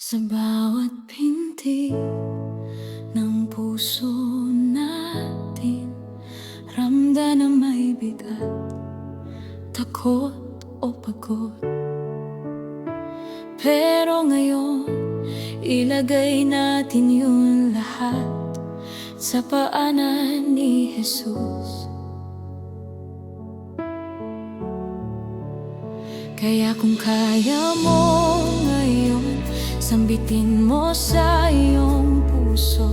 Sa bawat pintig ng puso natin, ramdam na may bigat, takot o pagod. Pero ngayon, ilagay natin yun lahat sa paanan ni Jesus. Kaya kung kaya mo ngayon, sambitin mo sa iyong puso,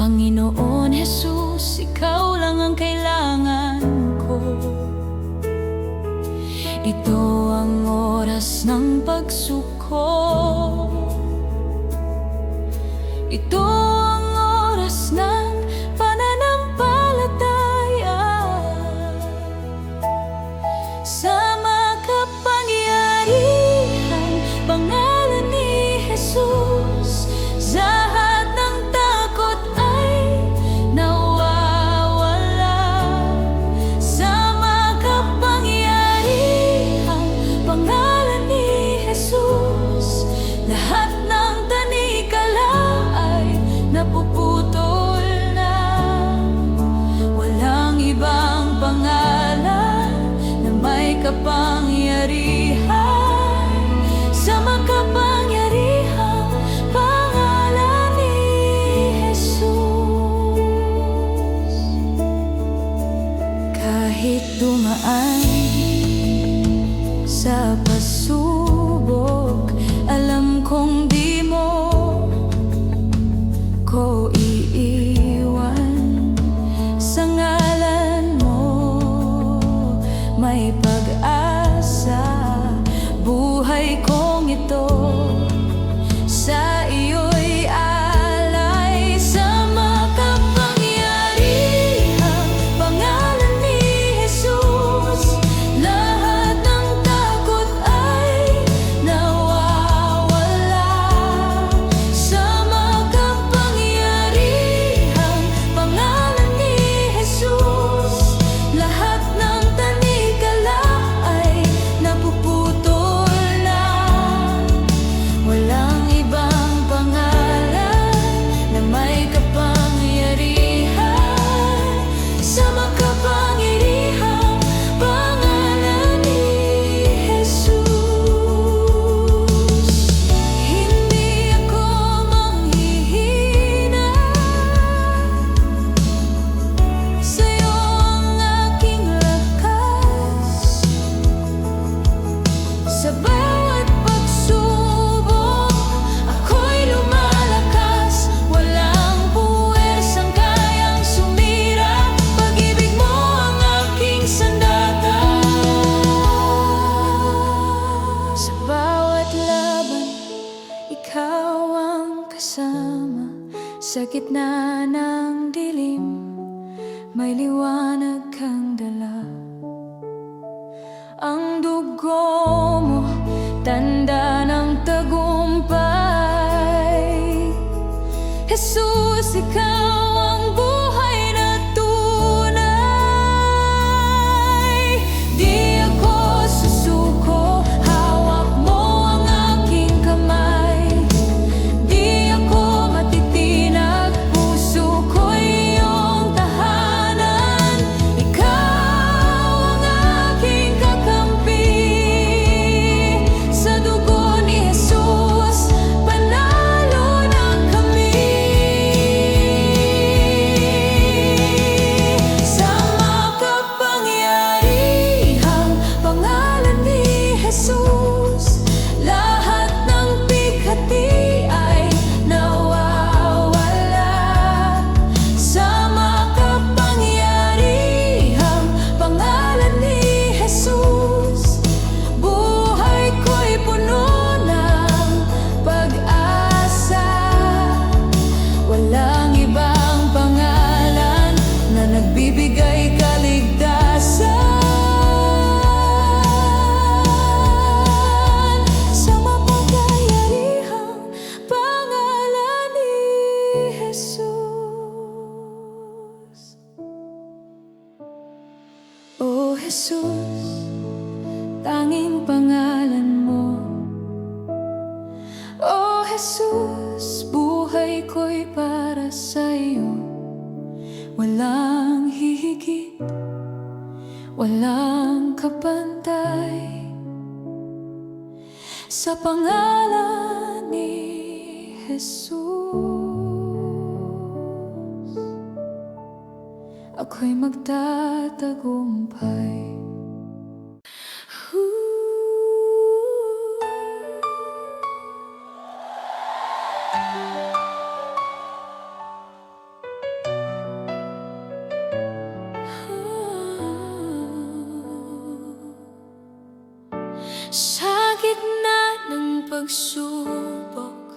Panginoon Jesus, ikaw lang ang kailangan ko. Ito ang oras ng pagsuko, ito ang oras ng pananampalataya. Sa makapangyarihang pangalan ni Jesus, lahat ng takot ay nawawala. Sa makapangyarihang pangalan ni Jesus, lahat ng tanikala ay napuputol na. Walang ibang pangalan na may kapangyarihan sa makapangyarihang pangalan ni Jesus. Kahit dumaan sa pasubok, alam kong di mo ko iiwan. Sa ngalan mo may pag-asa, buhay kong ito sa iyo'y alay. Sa makapangyarihang pangalan ni Jesus, lahat ng takot ay nawawala. Sa makapangyarihang pangalan ni Jesus, lahat ng tanikala ay napuputol na. Walang ibang pangalan na may kapangyarihan sa makapangyarihang pangalan ni Jesus. Hindi ako manghihina, sa'yo ang aking lakas. Sa bawat pagsubok, ako'y lumalakas. Walang puwersang kayang sumira, pag-ibig mo ang aking sandata. Sa bawat laban, ikaw ang kasama. Sa gitna ng dilim, may liwanag kang dala. Ang dugo mo, tanda ng tagumpay. Jesus, ikaw ang buhay na tunay. Di ako susuko, hawak mo ang aking kamay. Di ako matitinag, puso ko'y iyong tahanan. Ikaw ang aking kakampi. Sa dugo ni Jesus, panalo na kami. Jesus, buhay ko'y para sa'yo. Walang hihigit, walang kapantay. Sa pangalan ni Jesus, ako'y magtatagumpay. Sa gitna ng pagsubok,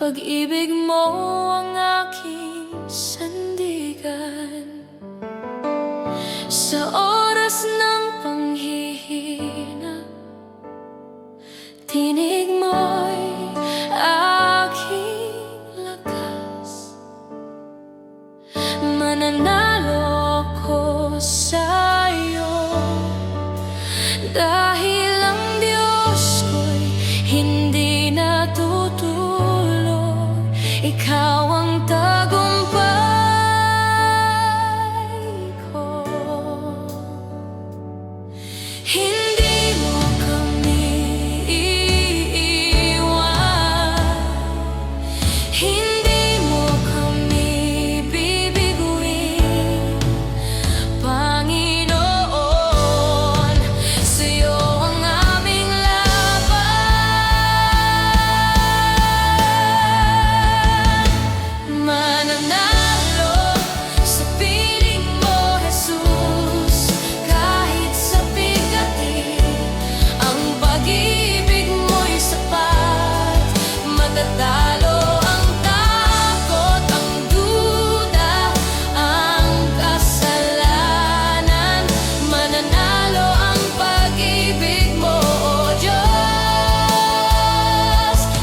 pag-ibig mo ang aking sandigan. Sa oras ng panghihina, tinig mo'y aking lakas. Mananalo ako sa'yo, dahil ang Diyos ko'y hindi natutulog. Ikaw ang tagumpay ko. Hindi mo kami iiwan, hindi mo kami bibiguin, Panginoon. Sa'yo ang aming laban. Mananalo sa piling mo, Jesus, kahit sa bigati. Ang pag-ibig mo'y sapat, matatalo ang takot, ang duda, ang kasalanan. Mananalo ang pag-ibig mo, O Diyos.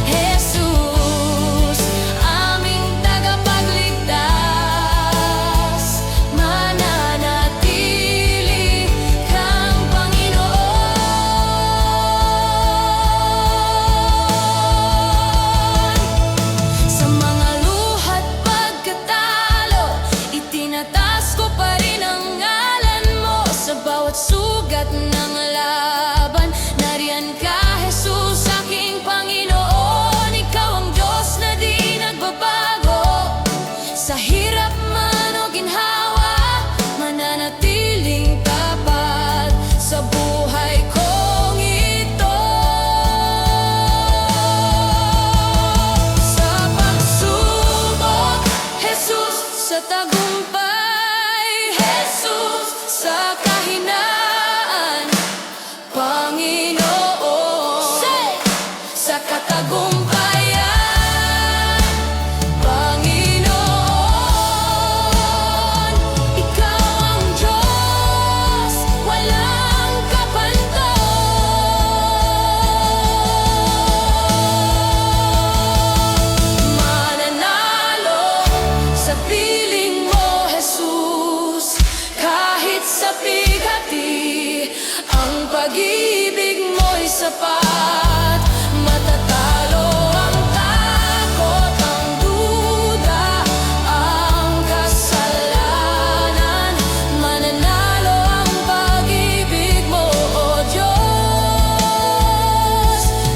Jesus, aming tagapagligtas, mananatili kang Panginoon. Sa mga luha't pagkatalo, itinataas ko pa rin ang ngalan mo. Sa bawat sugat ng laban, nariyan ka, Jesus, aking Panginoon. Ikaw ang Diyos na di nagbabago. Sa hirap man o ginhawa, mananatiling tapat sa buhay kong ito. Sa pagsubok, Jesus, sa tagumpay, Jesus, sa kahinaan, Panginoon. Sa katagumpayan, Panginoon. Ikaw ang Diyos, walang kapantay. Mananalo sa piling mo, Jesus, kahit sa bigati. Ang pag-ibig mo'y sapat, matatalo ang takot, ang duda, ang kasalanan. Mananalo ang pag-ibig mo, O Diyos.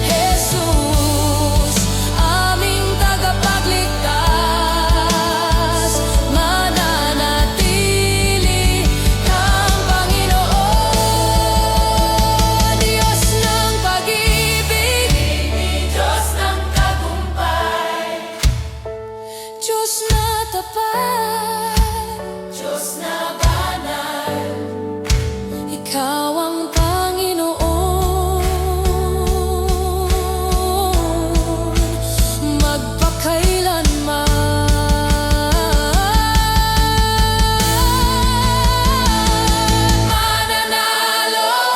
Jesus, aming tagapagligtas, mananatili kang Panginoon. Diyos ng pag-ibig, Diyos ng tagumpay, Diyos na tapat, Diyos na banal. Ikaw ang Panginoon, magpakailanman. Mananalo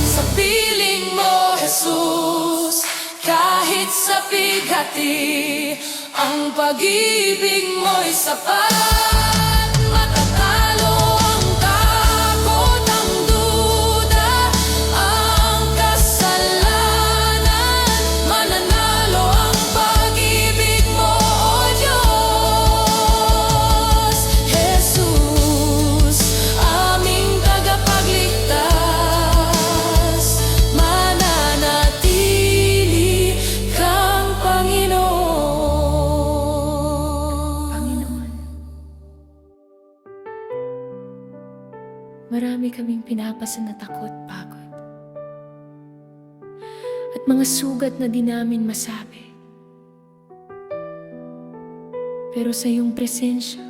sa piling mo, Jesus, kahit sa bigati. Ang pag-ibig mo'y sapat, matatalo ang takot, ang duda, ang kasalanan. Marami kaming pinapasan na takot, pagod, at mga sugat na di namin masabi. Pero sa iyong presensya,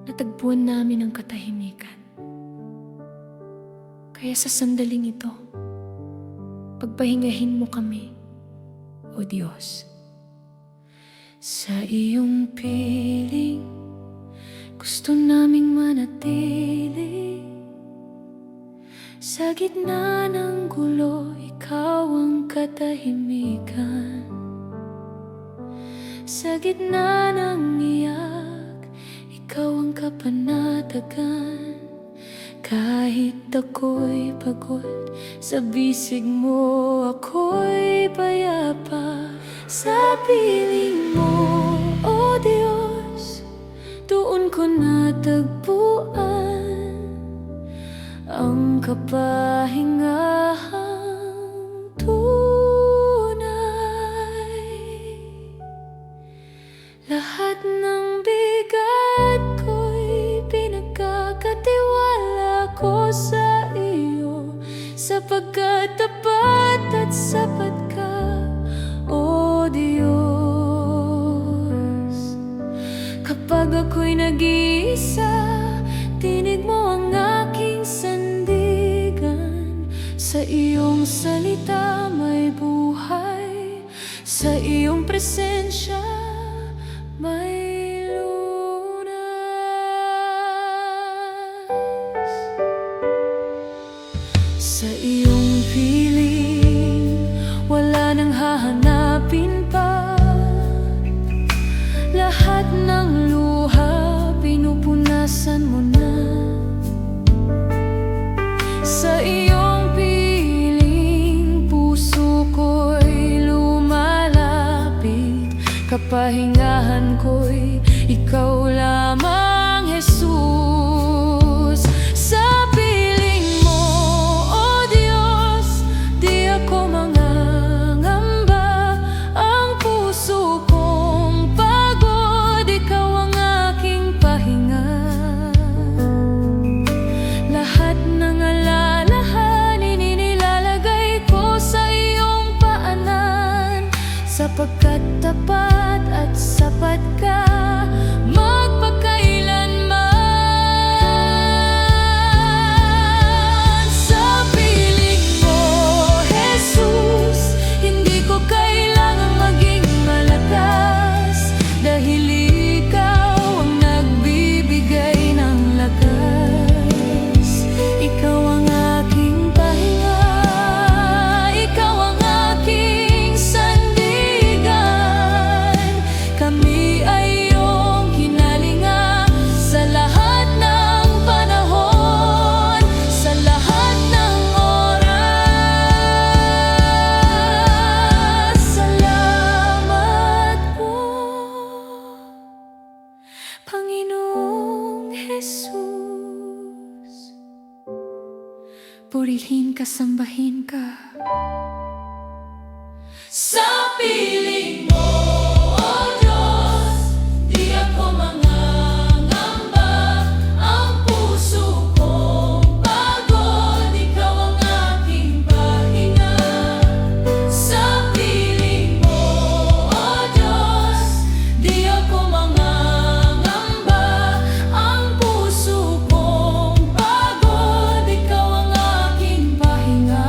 natagpuan namin ang katahimikan. Kaya sa sandaling ito, pagpahingahin mo kami, O Diyos. Sa iyong piling, gusto naming manatili. Sa gitna ng gulo, ikaw ang katahimikan. Sa gitna ng iyak, ikaw ang kapanatagan. Kahit ako'y pagod, sa bisig mo ako'y payapa. Sa piling mo, O Diyos, doon ko natagpuan ang kapahingahang tunay. Lahat ng bigat ko'y pinagkakatiwala ko sa iyo, sapagkat tapat at sapat ka, O Diyos. Kapag ako'y nag-iisa, tinig mo ang aking sandigan. Sa iyong salita may buhay, sa iyong presensya may lunas. Sa iyong piling, wala nang hahanapin pa. Lahat ng luha, pinupunasan mo na. Sa iyong piling, puso ko'y lumalapit. Kapahingahan ko'y ikaw lamang, Jesus. Sa piling mo, O Diyos, di ako mangangamba. Ang puso kong pagod, ikaw ang aking pahinga. Lahat ng alalahanin inilalagay ko sa iyong paanan, sapagkat tapat at sapat ka magpakailanman. Sa piling mo, Jesus, hindi ko kailangang maging malakas, dahil ikaw ang nagbibigay ng lakas. Ikaw ang aking pahinga, ikaw ang aking sandigan. Kami ay iyong hinalinga sa lahat ng panahon, sa lahat ng oras. Salamat po, Panginoong Jesus. Purihin ka, sambahin ka. Sa piling mo, O Diyos, di ako mangangamba. Ang puso kong pagod, ikaw ang aking pahinga. Sa piling mo, O Diyos, di ako mangangamba. Ang puso kong pagod, ikaw ang aking pahinga.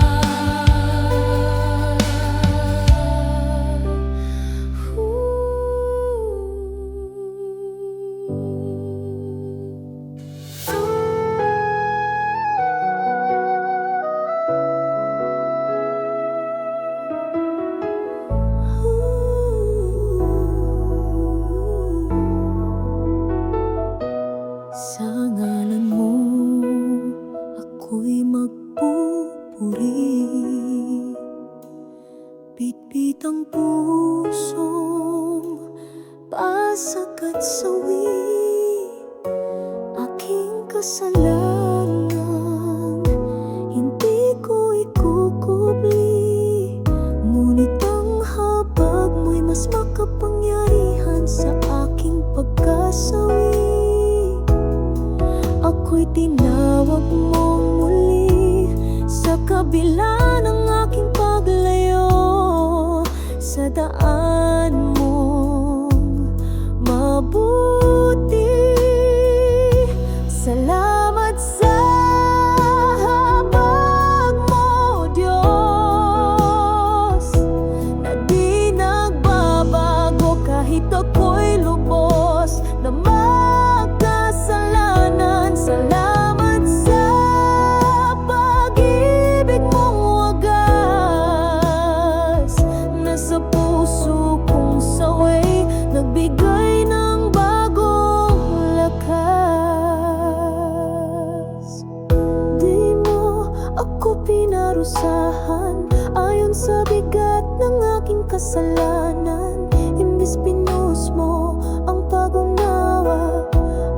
Sa ngalan mo, ako'y magpupuri. Bitbit ang pusong pasak at sawi. Aking kasalanan, hindi ko ikukubli. Ngunit ang habag mo'y mas makapangyarihan sa aking pagkasawi. Ako'y tinawag bigat ng aking kasalanan, imbis pinuhos mo ang pag-unawa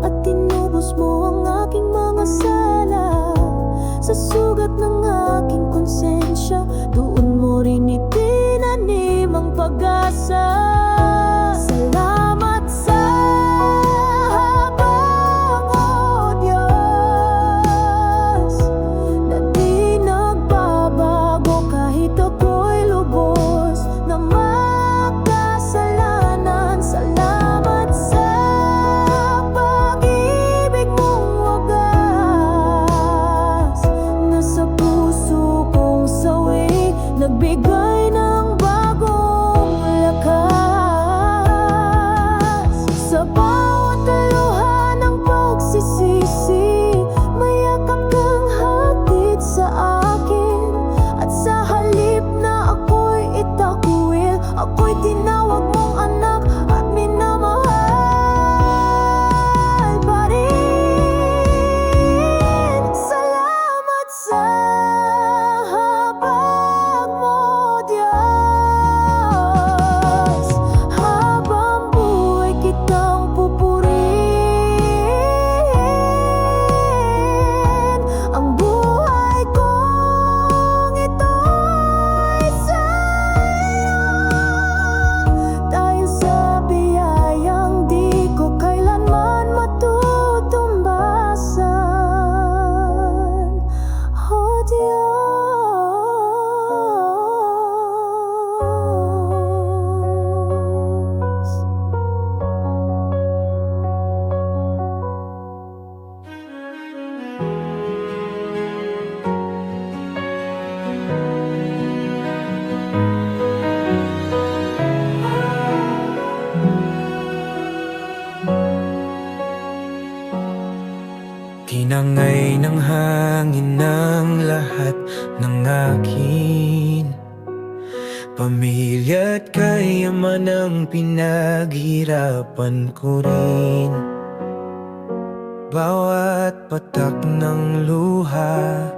at tinubos mo ang aking mga sala. Sa sugat ng aking konsensya, doon mo rin itinanim ang pag-asa. Salamat sa habang, o Diyos, na di nagbabago kahit ako'y lubos na makasalanan. Salamat sa pag-ibig mong wagas, na sa puso kong sawi nagbigay ng bagong lakas. Sa bawat luha ng pagsisisi, may yakap kang hatid sa akin. At sa halip na ako'y itakwil, ako'y tinawag mong anak at minamahal pa rin. Salamat sa habag mo, Diyos. Habang buhay kitang pupurihin. Ang buhay kong ito'y sa'yo, dahil sa biyayang di ko kailanman matutumbasan, o Diyos. Tinangay ng hangin ng lahat ng akin. Pamilya't kayaman ang pinaghirapan ko rin. Bawat patak ng luha,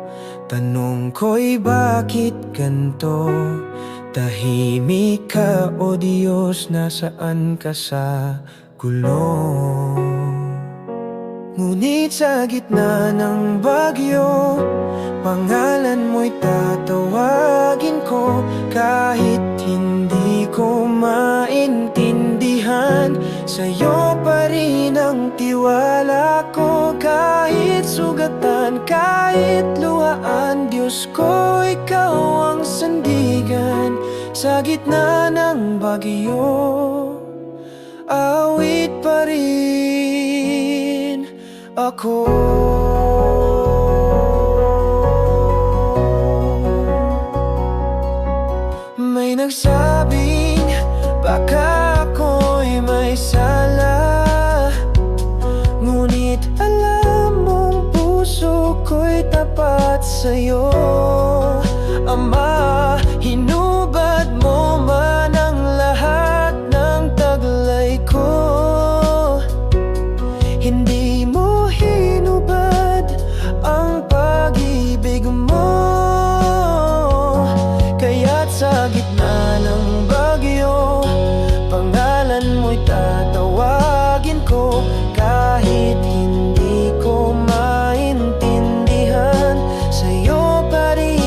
tanong ko'y bakit ganto? Tahimik ka, o Diyos, nasaan ka sa gulo? Ngunit sa gitna ng bagyo, pangalan mo'y tatawagin ko. Kahit hindi ko maintindihan, sa'yo pa rin ang tiwala ko. Kahit sugatan, kahit luhaan, Diyos ko, ikaw ang sandigan. Sa gitna ng bagyo, awit pa rin ako. May nagsabing baka ako'y may sala, ngunit alam mong puso ko'y tapat sa'yo. Ama, hinubad mo man ang lahat ng taglay ko. Hindi mo hinubad ang pag-ibig mo. Kaya't sa gitna ng bagyo, pangalan mo'y tatawagin ko. Kahit hindi ko maintindihan, sa'yo pa rin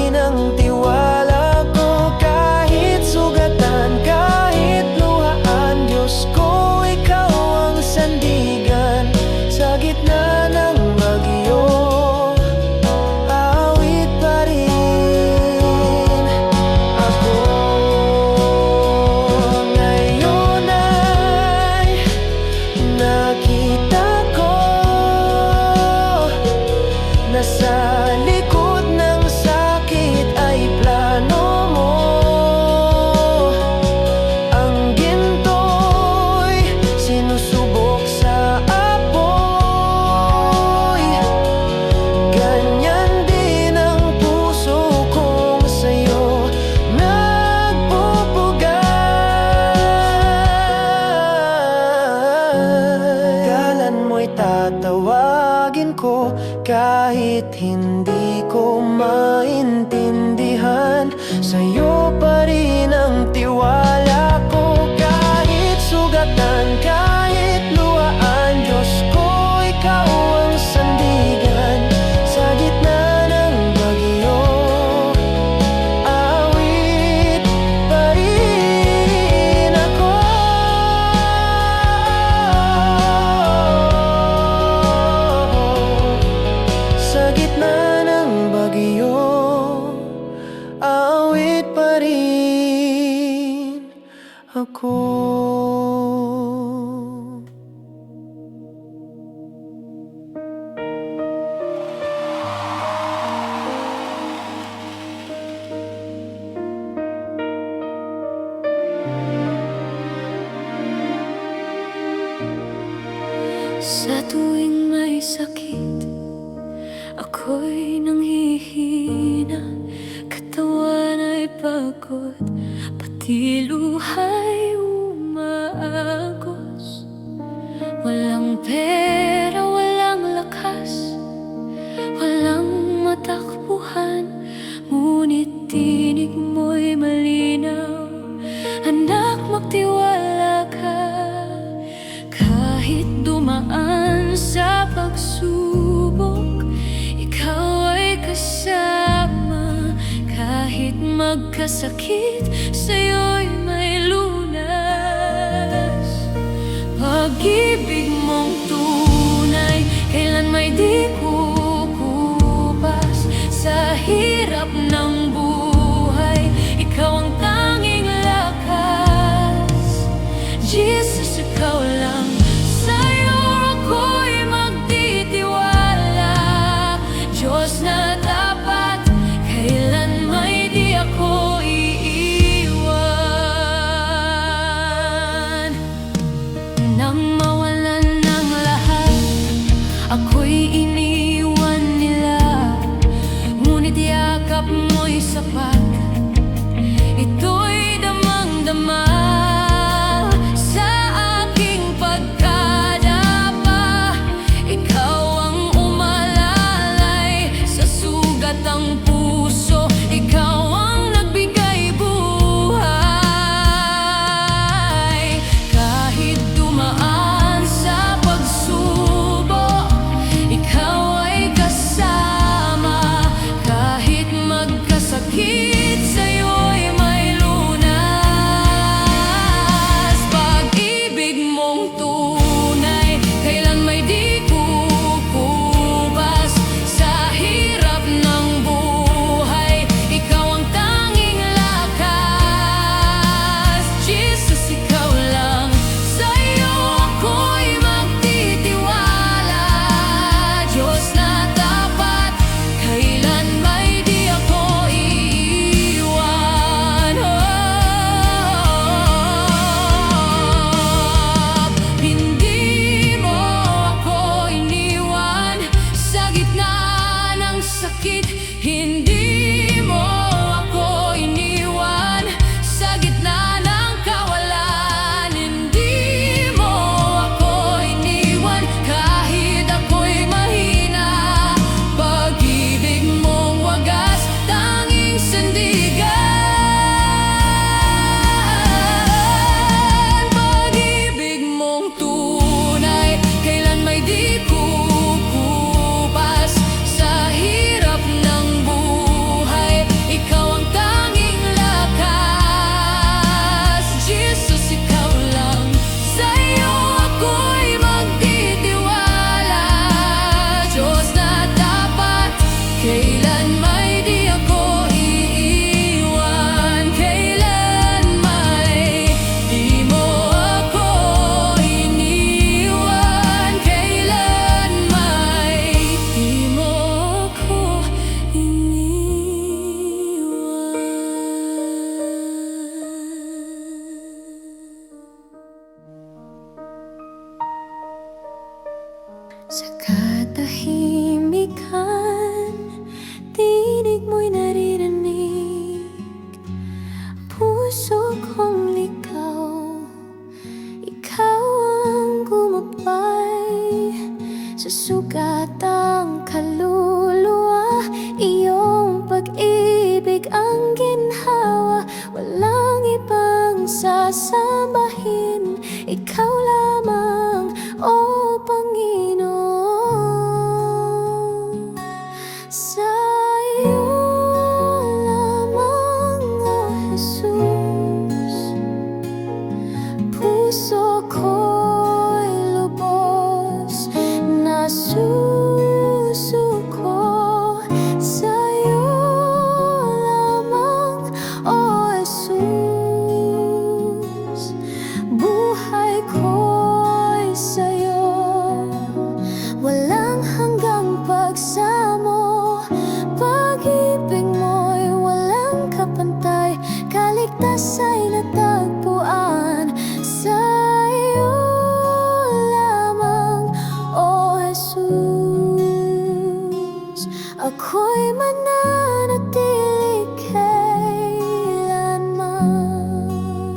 ako. Sa tuwing may sakit, ako'y nanghihina. Katawan ay pagod, pati luha'y umaagos. Walang pera, walang lakas, walang matakbuhan, ngunit tinig mo'y malinaw. Anak, magtiwala ka. Kahit dumaan sa pagsubok, ikaw ay kasama. Kahit magkasakit, sa'yo'y may lunas. Pag-ibig mong tunay, kailan may di kukupas. Sa hirap ng buhay, ikaw ang tanging lakas. Jesus, ikaw lang. Sa'yo ako'y magtitiwala. Diyos na tapat, kailan may di ako iiwan. Nang mawalan ng lahat, ako'y iniwan nila. Ngunit yakap mo'y sapat, ito'y damang-dama. Sa aking pagkadapa, ikaw ang umalalay. Sa sugat ang puso, ikaw ang nagbigay buhay. Kahit dumaan sa pagsubok, ikaw ay kasama. Kahit magkasakit, sa'yo'y may lunas. Pag-ibig mong tunay, kailan may di kukupas. Sa hirap ng buhay, ikaw ang tanging lakas. Jesus, ikaw lang. Sa'yo ako'y magtitiwala. Diyos na tapat, kailan may di ako iiwan. Hindi mo ako iniwan sa gitna ng sakit. Hindi mo ako iniwan sa gitna ng kawalan. Hindi mo ako iniwan kahit ako'y mahina. Pag-ibig mong wagas, tanging sandigan. Pag-ibig mong tunay, kailan may di kukupas. Sa hirap ng buhay, ikaw ang tanging lakas. Jesus, ikaw lang. Sa'yo ako'y magtitiwala. Diyos na tapat, kailan may di ako iiwan. Kailan may di mo ako iniwan. Kailan may di mo ako iniwan. Sa katahimikan, tinig mo'y naririnig. Puso kong ligaw, ikaw ang gumabay. Sa sugatang kaluluwa, iyong pag-ibig ang ginhawa. Walang ibang sasambahin, ikaw lamang, o Panginoon. Sa'yo lamang, o Jesus, puso ko'y lubos na susuko. ay natagpuan sa iyo lamang, O Jesus. Ako'y mananatili kailanman.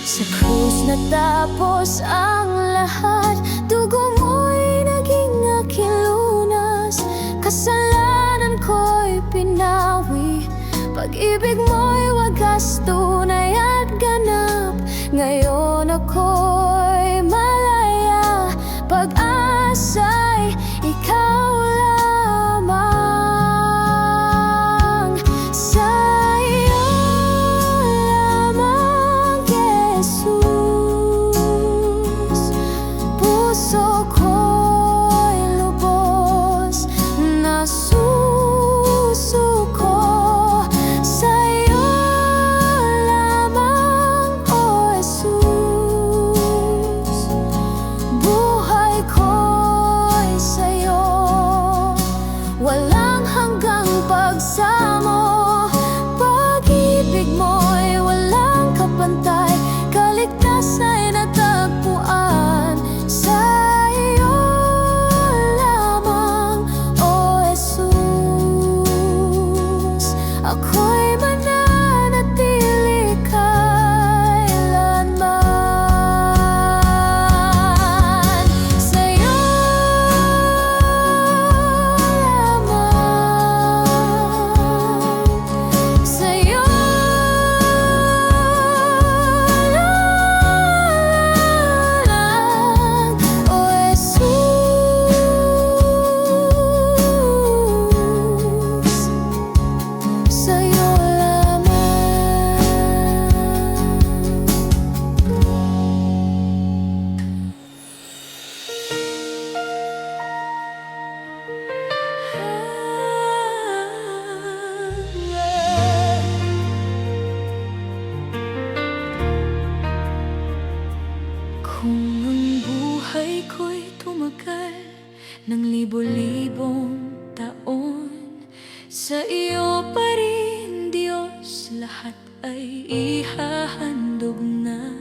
Sa krus natapos ang lahat, dugo mo'y naging aking lunas. Kasalanan ko'y pinawi, pag-ibig mo'y wagas, tunay at ganap. Ngayon ako'y malaya, pag-asa'y ikaw lamang. Sa iyo lamang, Jesus. Puso ko'y lubos na susuko. Sa iyo lamang, O Jesus. Buhay ko'y sa'yo, walang hanggang pagsamo. Pag-ibig mo'y walang kapantay, kaligtasan ay natagpuan sa iyo lamang, O Jesus. Ako'y mananatili kailanman sa iyo lamang, sa iyo lamang, O Jesus. Sa'yo lamang. Kung ang buhay ko'y tumagal ng libo-libong taon, sa iyo pa rin, Diyos, lahat ay ihahandog na.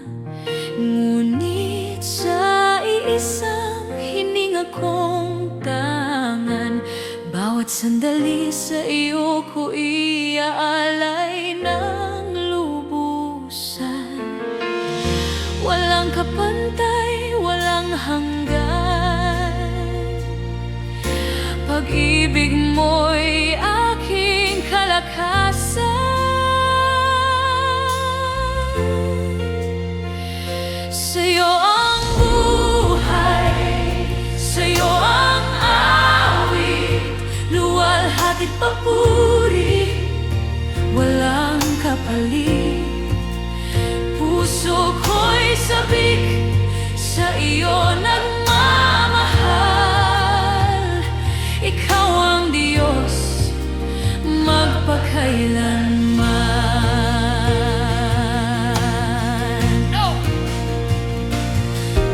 Ngunit sa iisang hininga kong tangan, bawat sandali sa iyo ko iaalay ng lubusan. Walang kapantay, walang hanggan, pag-ibig mo'y aking kalakasan. Sa'yo ang buhay, sa'yo ang awit, luwalhati't papuri, walang kapalit. Puso ko'y sabik, sa iyo nagmamahal. Ikaw ang Diyos, magpakailanman.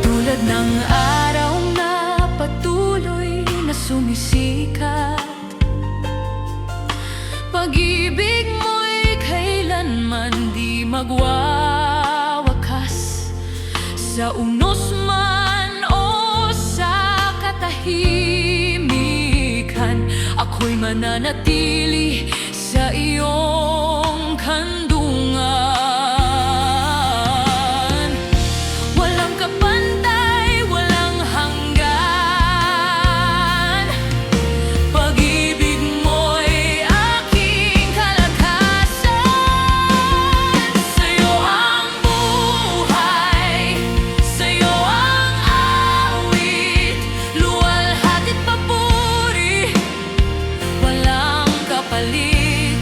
Tulad ng araw na patuloy na sumisikat, pag-ibig mo'y kailanman di magwawakas. Sa unos man o sa katahimikan, ako'y mananatili sa iyong kandungan. Walang kapantay, walang hanggan, pag-ibig mo'y aking kalakasan. Sa'yo ang buhay, sa'yo ang awit, luwalhati't papuri, walang kapalit.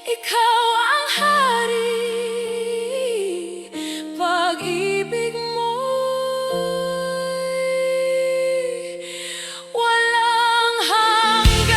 ikaw ang hari. Pag-ibig mo'y walang hanggan.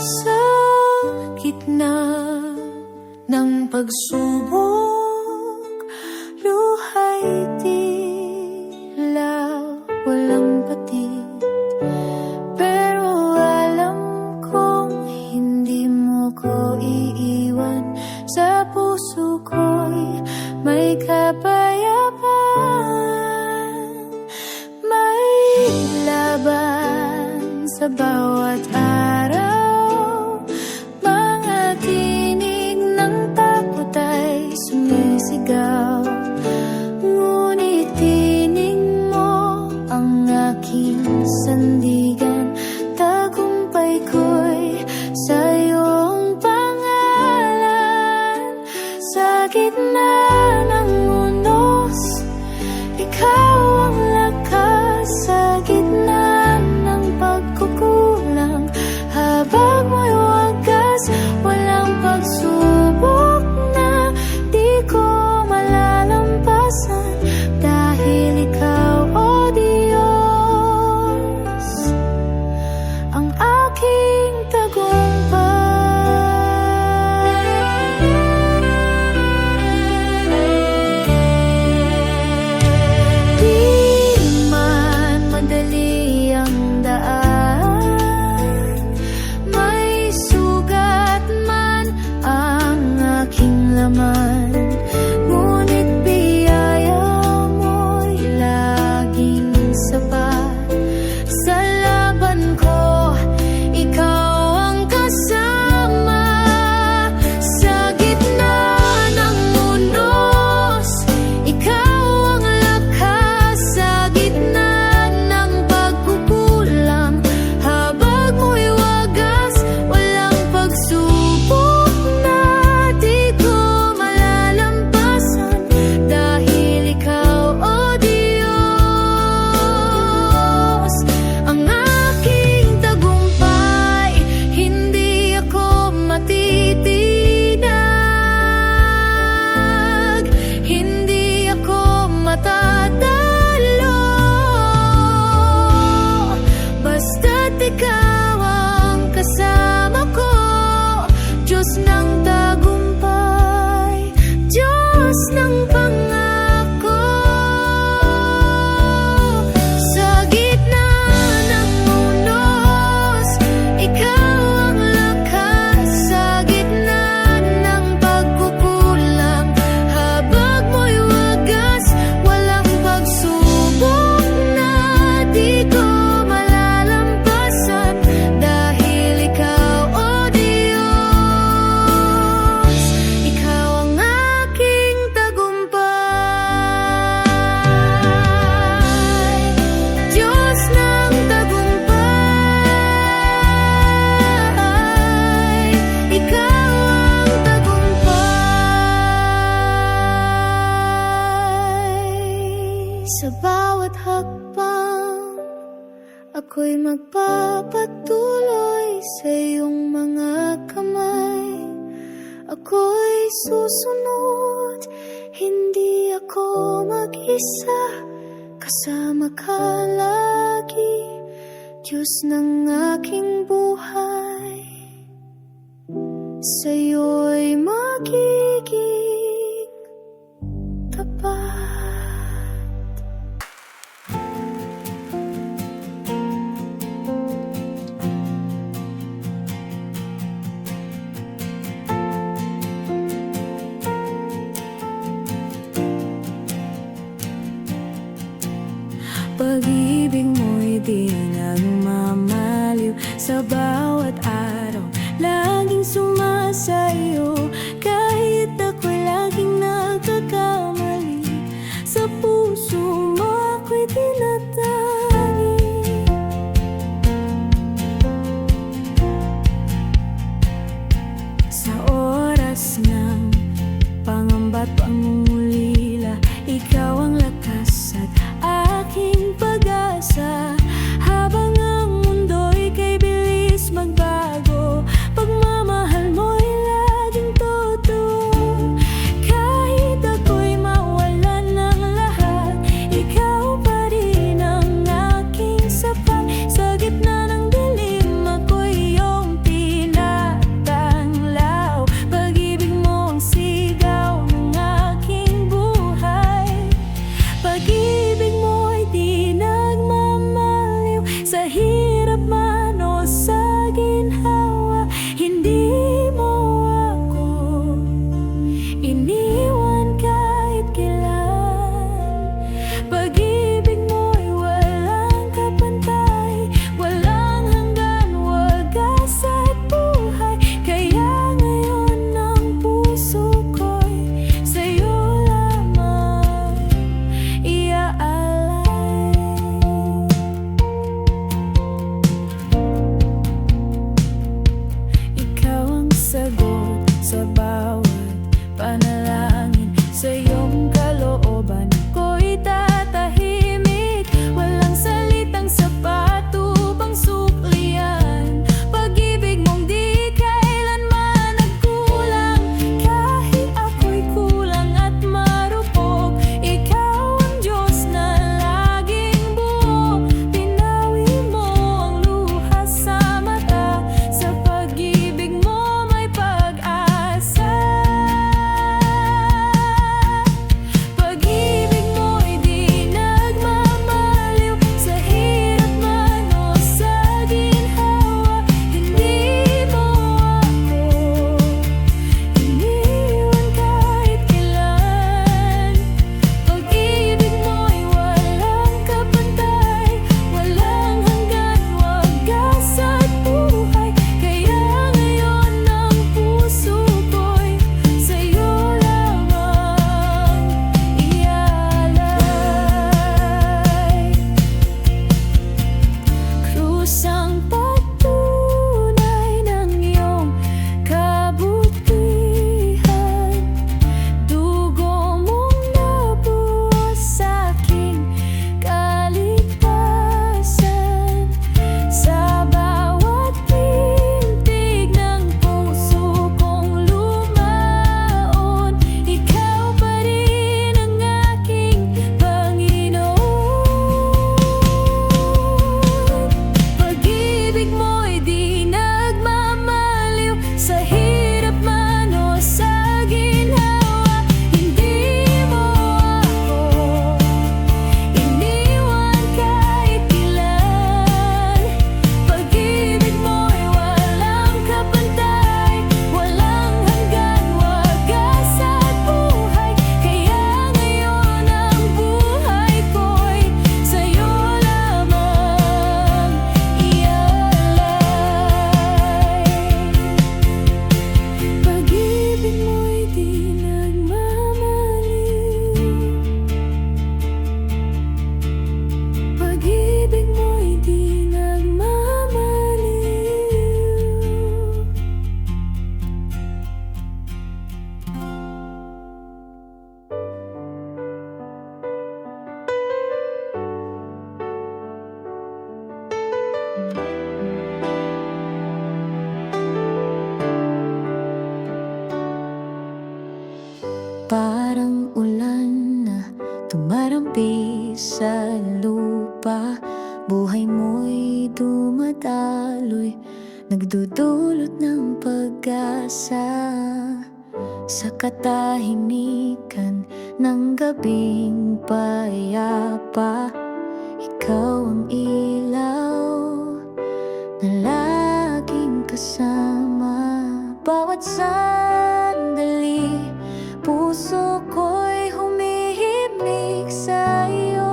Sa gitna ng pagsubok, luha'y tila walang patid. Pero alam kong hindi mo ko iiwan. Sa puso ko'y may kapayapaan. May laban sa bawat araw. Mga tinig ng takot ay sumisigaw. Ngunit tinig mo ang aking sandigan. Tagumpay ko'y sa iyong pangalan. Sa gitna ng unos, ikaw ang lakas. Sa gitna ng pagkukulang, habang mo'y wagas. Walang pagsubok na di ko malalampasan. Dahil ikaw, O Diyos, ang aking tagumpay. Di man madali ang daan, may sugat man ang aking laman. Ngunit biyaya mo'y laging sapat. Sa laban ko, ikaw ang kasama. Sa gitna ng unos, ikaw ang lakas. Sa gitna ng pagkukulang, habag mo'y wagas. Walang pagsubok na di ko malalampasan. Dahil ikaw, O Diyos, ang aking tagumpay. Hindi ako matitinag, hindi ako matatalo. Basta't ikaw ang kasama ko. Diyos ng tagumpay, Diyos ng pangako. Sa gitna ng unos, ikaw ang lakas. Sa gitna ng pagkukulang, habag mo'y wagas. Walang pagsubok na di ko malalampasan. Dahil ikaw, O Diyos, ikaw ang aking tagumpay. Diyos ng tagumpay, ikaw ang tagumpay. Sa bawat hakbang, ako'y magpapatuloy sa iyong mga kamay. Ako'y susunod, hindi ako mag-isa. Kasama ka lagi, Diyos ng aking buhay. Sa'yo'y magiging tapat. Pag-ibig mo'y di na sa bawat araw. Laging sumasayo kahit ako'y laging nagkakamali. Sa puso mo ako'y tinatagi. Sa oras ng pangamba't pangungulila, ikaw ang lakas at aking pag-asa. Habang ang mundo'y kay bilis magbago, pagmamahal mo'y laging totoo. Kahit ako'y mawalan ng lahat, ikaw pa rin ang aking sapat. Sa gitna ng dilim, ako'y iyong tinatanglaw. Pag-ibig mo ang sigaw ng aking buhay. Pag-ibig mo'y di nagmamaliw, sa hirap man o sa ginhawa. Hindi mo ako iniwan kahit kailan. Pag-ibig mo'y walang kapantay, walang hanggan, wagas at buhay. Kaya ngayon ang puso ko'y sa'yo lamang iaalay. Ikaw ang sagot sa bawat panalangin. Sa iyong kalooban ko'y tatahimik. Walang salitang sapat upang suklian. Pag-ibig mong di kailanman nagkulang. Kahit ako'y kulang at marupok, ikaw ang Diyos na laging buo. Pinawi mo ang luha sa mata. Sa pag-ibig mo may pag-asa. Pag-ibig mo'y di nagmamaliw, sa hirap man o sa ginhawa. Hindi mo ako iniwan kahit kailan. Pag-ibig mo'y walang kapantay, walang hanggan, wagas at buhay. Kaya ngayon ang puso ko'y sa'yo lamang iaalay. Krus ang patunay ng iyong kabutihan. Dugo mong nabuhos sa'king kaligtasan. Sa bawat pintig ng puso kong lumaon, ikaw pa rin ang aking Panginoon. Pag-ibig mo'y di nagmamaliw, sa hirap man o sa ginhawa. Hindi mo ako iniwan kahit kailan. Pag-ibig mo'y walang kapantay, walang hanggan, wagas at buhay. Kaya ngayon ang buhay ko'y sa'yo lamang iaalay. Pag-ibig mo'y di nagmamaliw, pag-ibig mo'y di nagmamaliw. Parang ulan na tumarampi sa lupa. Buhay mo'y dumadaloy, nagdudulot ng pag-asa. Sa katahimikan ng gabing payapa, ikaw ang ilaw na laging kasama. Bawat sandali, puso ko'y humihimig sa'yo.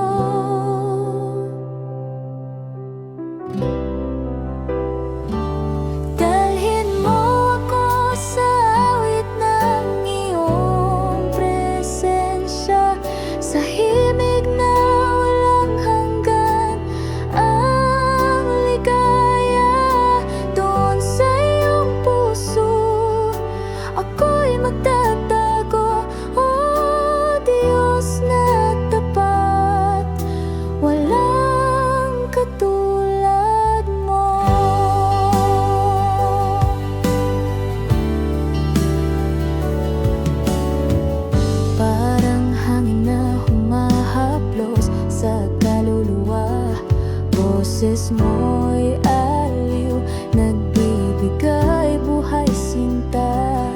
boses mo'y aliw, nagbibigay buhay sinta.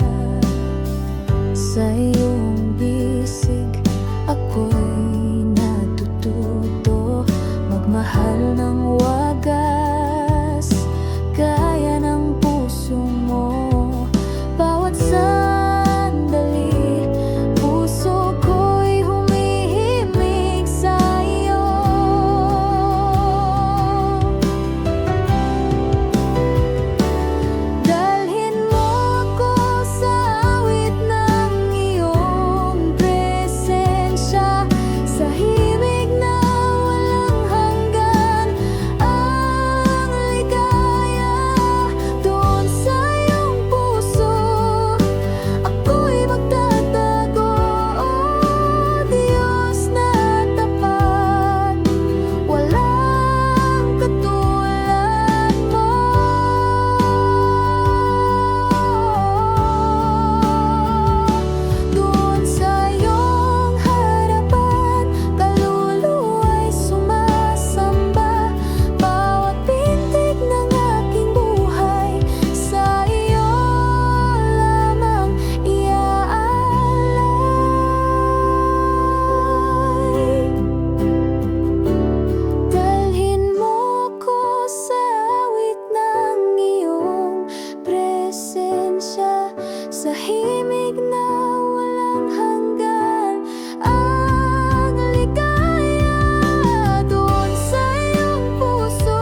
Sa iyong bisig ako'y natututo magmahal ng wagas, gaya ng puso mo. Bawat sandali, puso ko'y humihimig sa'yo. Dalhin mo ako sa awit ng iyong presensya, sa himig na walang hanggan. Ang ligaya doon sa iyong puso, ako'y magtatago. Oh Diyos na tapat, walang katulad mo. Doon sa iyong harapan, kaluluwa'y sumasamba. Bawat pintig ng aking buhay, sa iyo lamang iaalay. Dalhin mo ko sa awit ng iyong presensya, sa himig na walang hanggan. Ang ligaya doon sa iyong puso,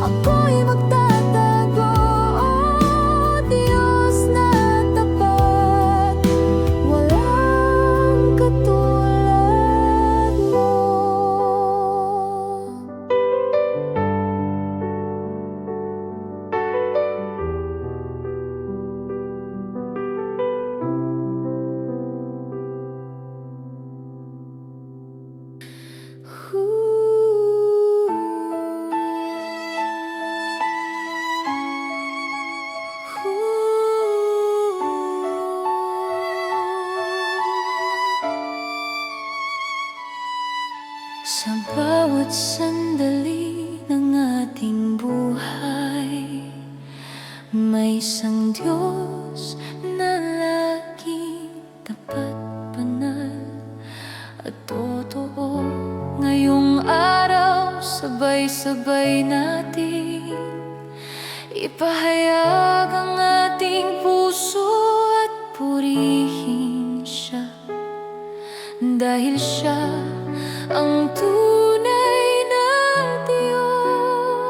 ako'y magtatago. Oh Diyos na tapat, walang katulad mo. Sa bawat sandali ng ating buhay, may isang Diyos na laging tapat, banal at totoo. Ngayong araw, sabay-sabay natin ipahayag ang ating puso at purihin siya, dahil siya ang tunay na Diyos.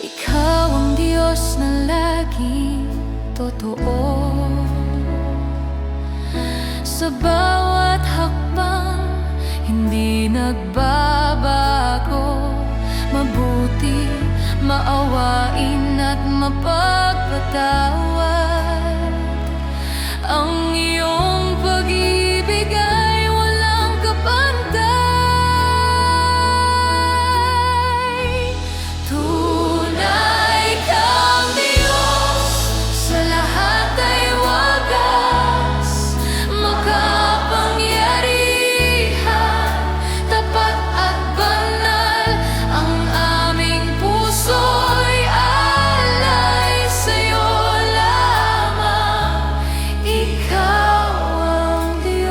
Ikaw ang Diyos na laging totoo. Sa bawat hakbang, hindi nagbabago. Mabuti, maawain at mapagpatawad. Ang iyong pag-ibig ay walang kapantay. Tunay kang Diyos, sa lahat ay wagas, makapangyarihan, tapat at banal. Ang aming puso'y alay sa'yo lamang. Ikaw ang Diyos.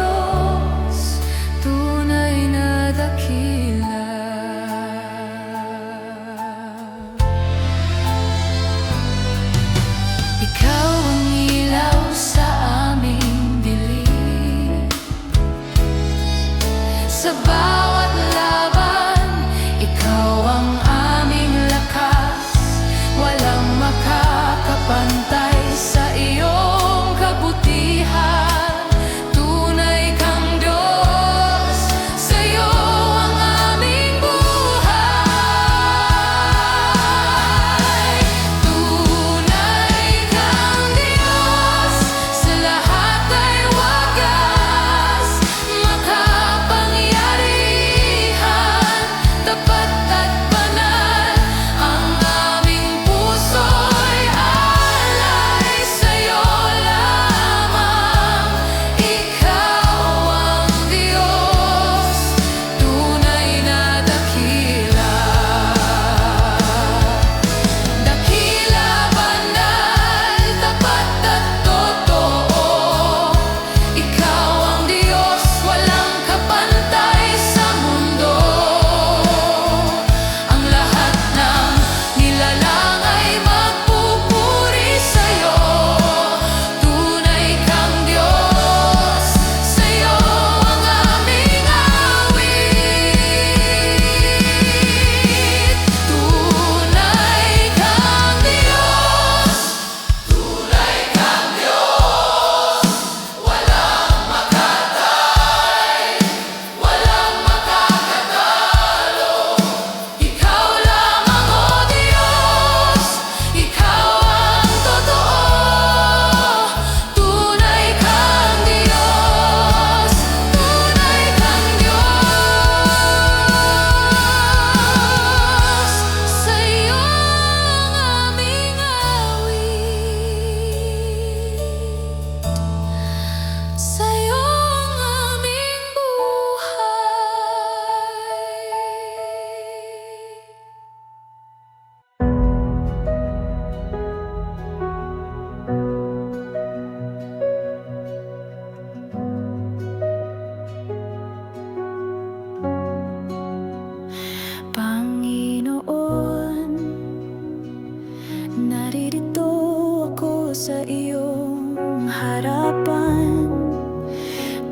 sa iyong harapan.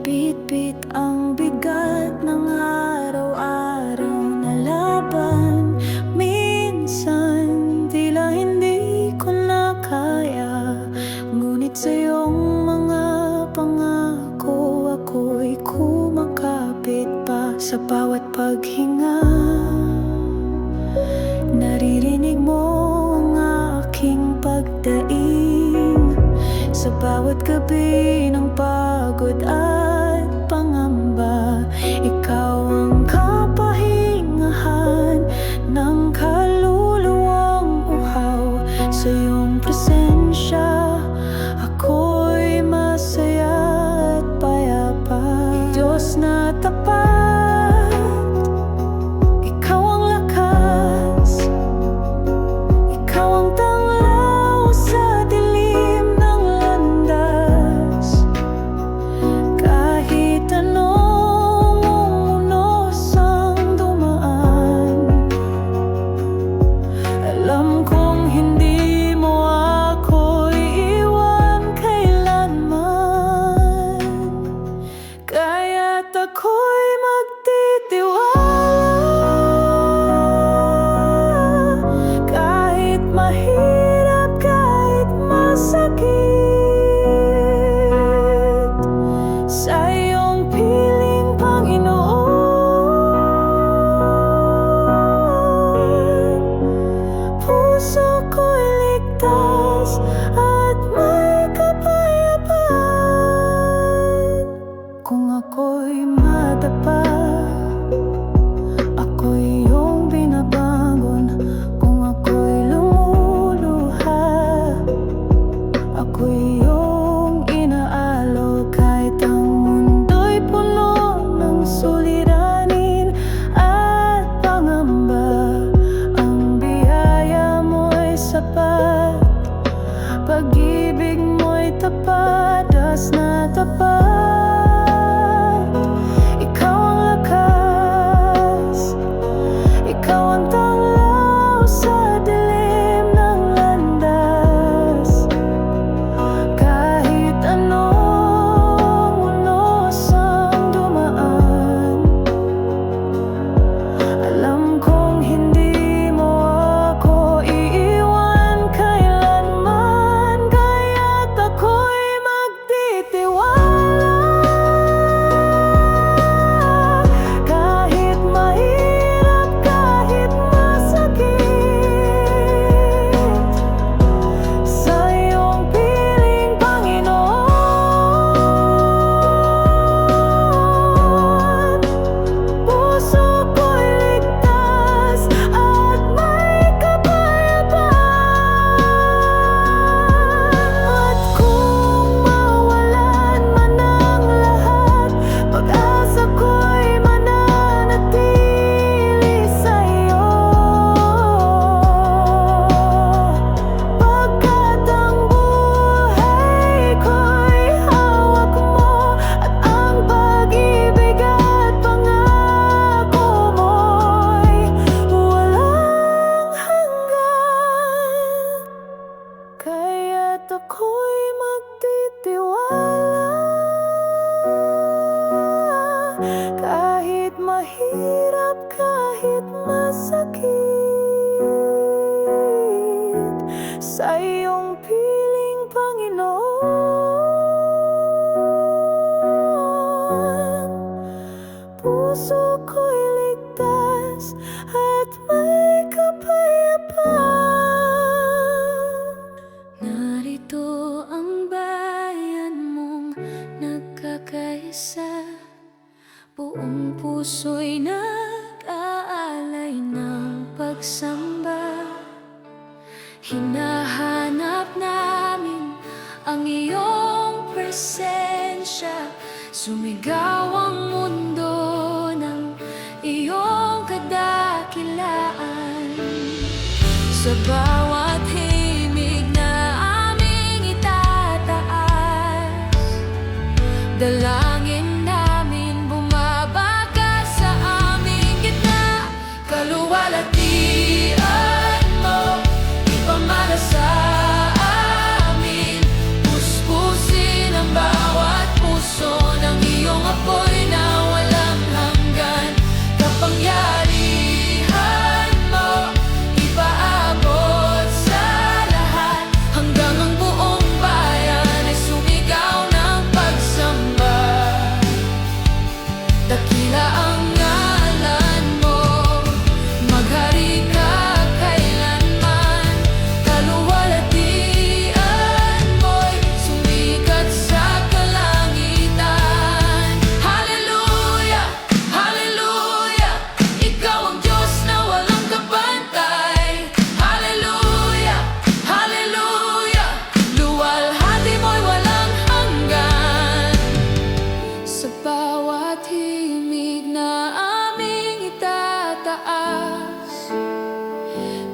Bit-bit ang bigat ng araw-araw na laban. Minsan tila hindi ko na kaya, ngunit sa iyong mga pangako ako'y kumakapit pa. Sa bawat paghinga, naririnig mo ang aking pagdaing. Sa bawat gabi ng pagod at pangamba, ikaw ang kapahingahan ng kaluluwang uhaw. Sa iyong presensya, ako'y masaya at payapa. Diyos na tapat, ikaw ang lakas, ikaw ang tanglaw sa dilim ng landas. Kahit anong umunos ang dumaan, alam kong hindi mo ako iiwan kailanman. Kaya't ako'y magtitiwala, kahit mahirap, kahit masakit, sa iyong piling, Panginoon. Puso ko'y ligtas at may kapayapaan. Kung ako'y madapa, ako'y iyong binabangon. Kung ako'y lumuluha, ako'y iyong inaalok. Kahit ang mundo'y puno ng suliranin at pangamba, ang biyaya mo'y sapat, pag-ibig mo'y tapat, das na tapat. Ikaw ang lakas, ikaw ang tanglaw sa dilim ng landas. Kahit anong unos ang dumaan, alam kong hindi mo ako iiwan kailanman. Kaya't ako'y magtitiwala, kahit mahirap, kahit masakit, sa iyong piling, Panginoon. Puso ko'y ligtas at may kapayapaan. At kung mawalan man ang lahat, pag-asa ko'y mananatili sa iyo. Pagkat ang buhay ko'y hawak mo, at ang pag-ibig at pangako mo'y walang hanggan. Kaya't ako'y magtitiwala, kahit mahirap, kahit masakit, sa iyong piling, Panginoon. Puso ko'y ligtas at may kapayapaan. Narito ang bayan mong nagkakaisa, buong puso'y nag-aalay ng pagsamba. Hinahanap namin ang iyong presensya, sumigaw ang mundo ng iyong kadakilaan. Sa bawat himig na aming itataas, dalangin namin bumabagay sa aming gitna. Kaluwalhatian mo, ipamana sa amin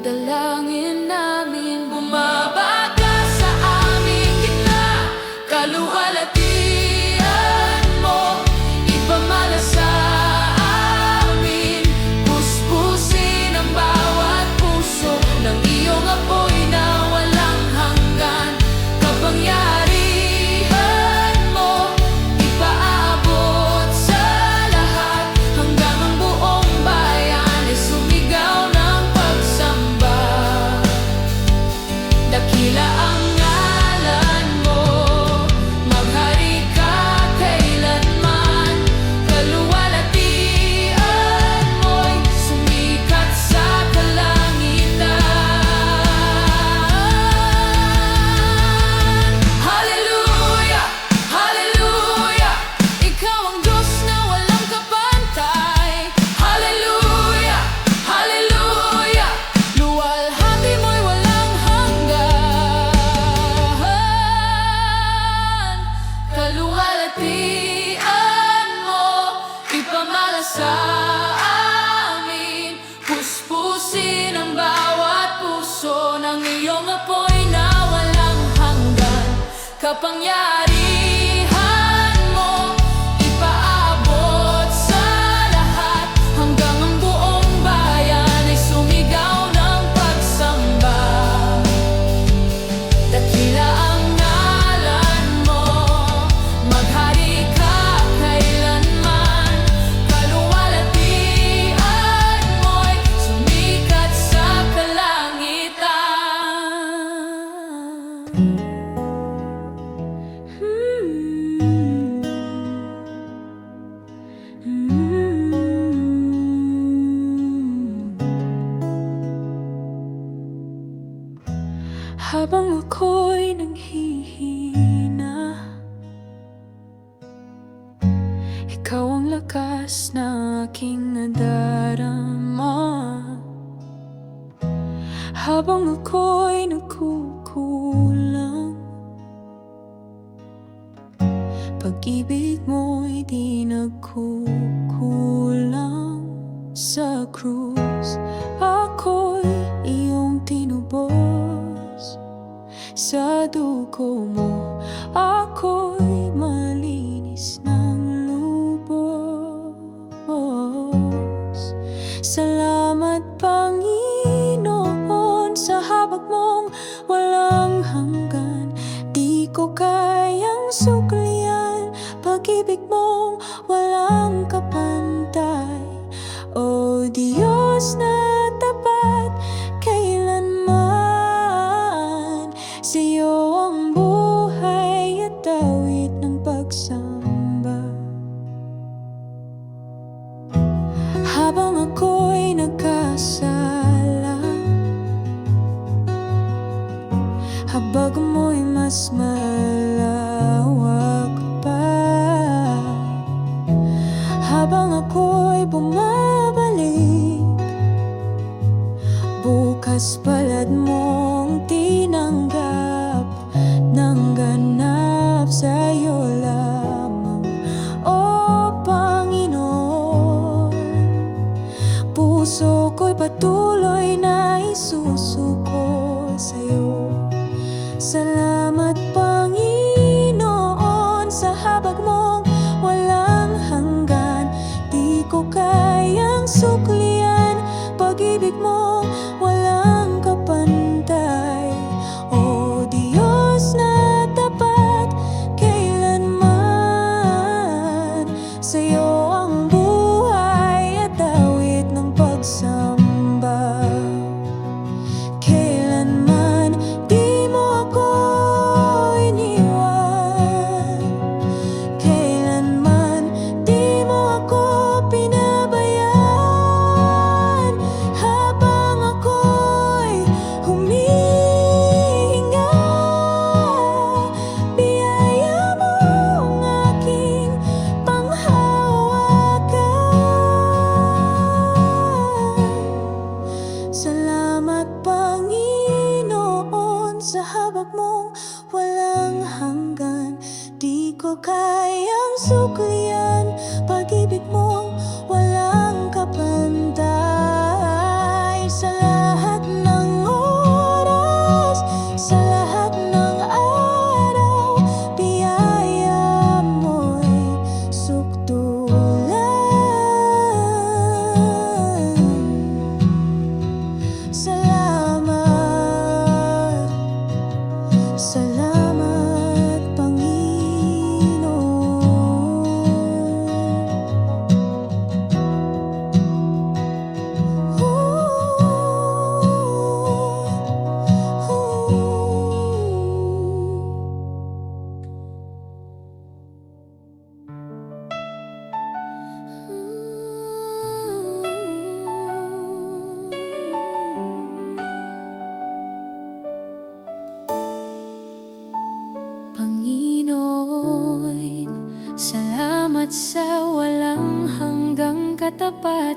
dalangin namin. Bumaba ka sa aming gitna, kaluwalhatian mo ipamana sa amin. Puspusin ang bawat puso ng iyong apoy na walang hanggan. Kapangyarihan mo ipaabot sa lahat, hanggang ang buong bayan ay sumigaw ng pagsamba. Dakila ang ngalan mo, maghari ka kailanman. Kaluwalhatian mo'y sumikat sa kalangitan. Hallelujah, hallelujah, ikaw ang Diyos na walang kapantay. Hallelujah, hallelujah, luwalhati mo'y walang hanggan. Kaluwalhatian mo ipamana sa amin. Puspusin ang bawat puso ng iyong apoy na walang hanggan. Kapangyarihan mo ipaabot sa lahat, hanggang ang buong bayan ay sumigaw ng pagsamba. Dakila ang ngalan mo, maghari ka kailanman. Kaluwalhatian mo'y sumikat sa kalangitan. Habang ako'y nanghihina, ikaw ang lakas na aking nadarama. Habang ako'y nagkukulang, pag-ibig mo'y di nagkukulang. Sa krus ako'y iyong tinubos, sa dugo mo ako'y malinis ng lubos. Salamat Panginoon sa habag mong walang hanggan. Di ko kayang suklian pag-ibig mong walang kapantay. O Diyos na tapat kailanman, sa'yo ang buhay at awit ng pagsamba. Habang ako'y nagkasala, habag mo'y mas malawak pa. Habang ako'y bumabalik, bukas palad mong tinanggap ng ganap. Sa'yo lamang, O Panginoon, puso ko'y patuloy na isusuko sa'yo. Salamat Panginoon sa habag mong walang hanggan. Di ko kayang suklian pag-ibig mo walang kapantay. O Diyos na tapat kailanman, sa'yo ang buhay at awit ng pagsamba. Kailanman di mo ako iniwan, kailanman di mo ako pinabayaan. Habang ako'y humihinga, biyaya mo ang aking panghawakan. Salamat Panginoon sa habag mong walang hanggan. Di ko kayang suklian pag-ibig mong walang kapantay. Sa lahat ng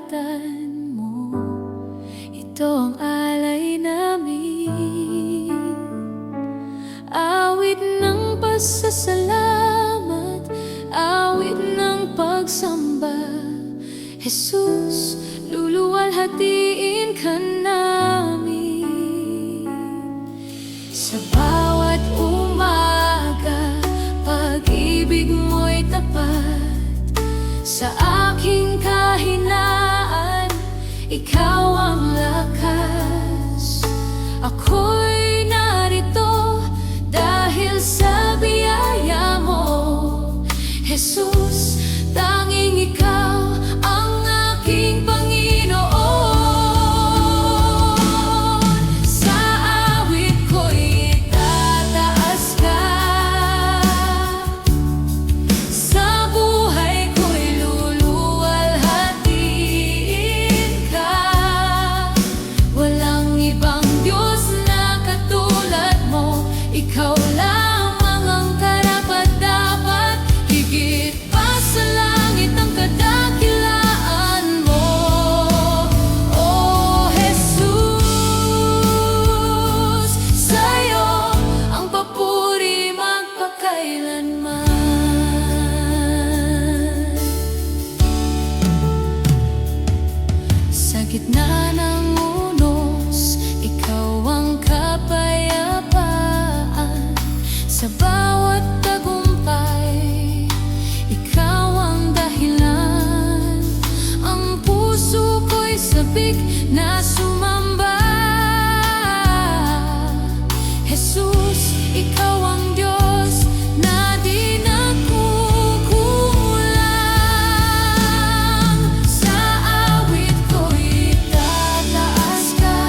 ingatan mo. Ito ang alay namin, awit ng pasasalamat, awit ng pagsamba. Jesus, luluwalhatiin ka namin. Sa bawat umaga, pag-ibig mo'y tapat. Sa aking kahinaan, ikaw ang lakas. Ako'y narito dahil sa biyaya mo, Jesus. Tanging ikaw ang aking Panginoon. Sa awit ko'y itataas ka, sa buhay ko'y luluwalhatiin ka. Walang ibang Diyos na katulad mo, ikaw lamang ang karapat-dapat. Higit pa sa langit ang kadakilaan mo, oh Jesus. Sa'yo ang papuri magpakailanman. Sa gitna ng unos, ikaw ang kapayapaan. Sa bawat tagumpay, ikaw ang dahilan. Ang puso ko'y sabik na sumamba. Jesus, ikaw ang Diyos na di nagkukulang. Sa awit ko'y itataas ka,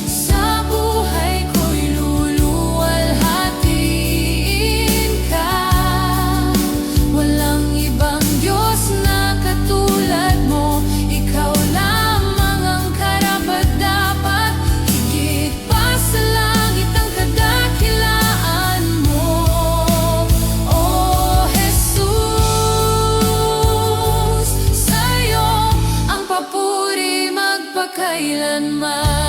sa buhay ko'y luluwalhatiin ka. Walang ibang Diyos na katulad mo, ikaw lamang ang karapat-dapat. Higit pa sa langit ang kadakilaan mo, oh Jesus. Sa'yo ang papuri magpakailanman.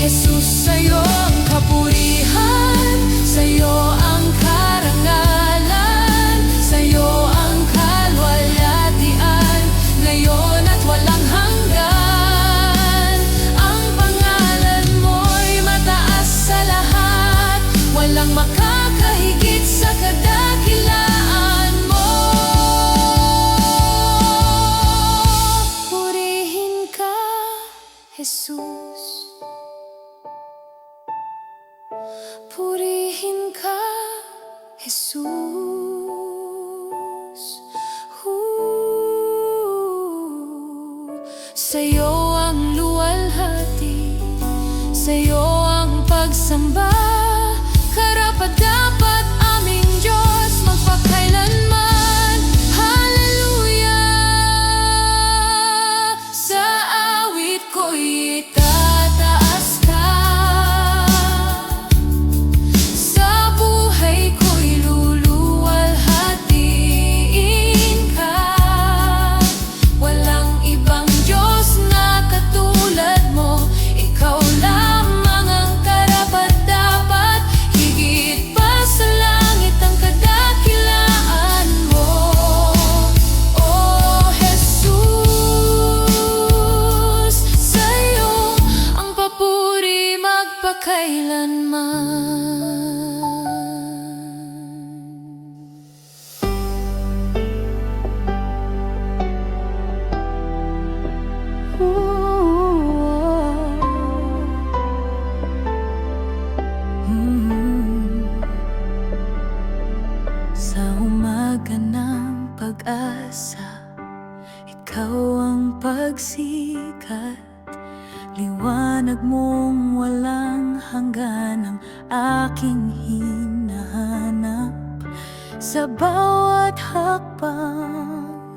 Jesus, sa'yo ang kapurihan, sa'yo ang karangalan, sa'yo ang kalwalhatian, ngayon at walang hanggan. Ang pangalan mo'y mataas sa lahat, walang makakahigit sa kadakilaan mo. Purihin ka, Jesus. Purihin ka, Jesus. Sa'yo ang luwalhati, sa'yo ang pagsamba, karapat-dapat aming Diyos magpakailanman. Hallelujah. Sa awit ko'y itataas ka, sa buhay ko'y luluwalhatiin ka. Walang ibang Diyos na katulad mo, ikaw lamang ang karapat-dapat. Higit pa sa langit ang kadakilaan mo, oh Jesus. Sa'yo ang papuri magpakailanman. Sa umaga ng pag-asa, ikaw ang pagsikat. Liwanag mong walang hanggan ang aking hinahanap. Sa bawat hakbang,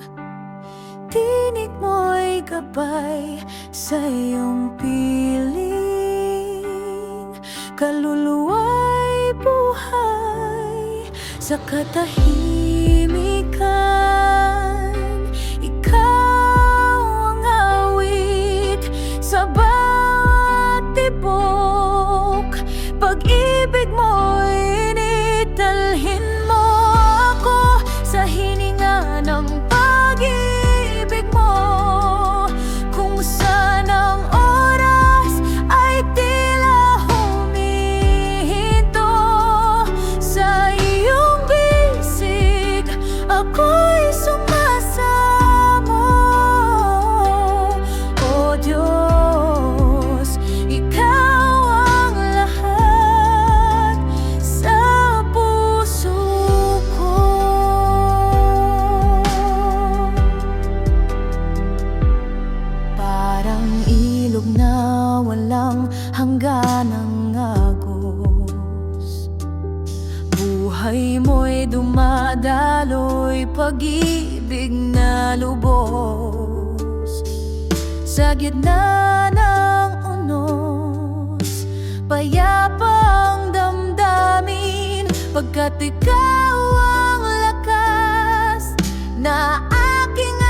tinig mo'y gabay sa iyong piling. Kaluluwa'y buhay sa katahimikan. Ikaw ang awit sa bawat tibok. Pag-ibig mo'y initalhin mo ako sa hininga ng pag-ibig mo. Kung saan ang oras ay tila humihinto sa iyong bisig, ako'y sumasamo. O Diyos, ikaw ang lahat sa puso ko. Parang ilog na walang hangganang agos, buhay mo'y dumadaloy, pag-ibig na lubos. Sa gitna ng unos, payapa ang damdamin, pagkat ikaw ang lakas na aking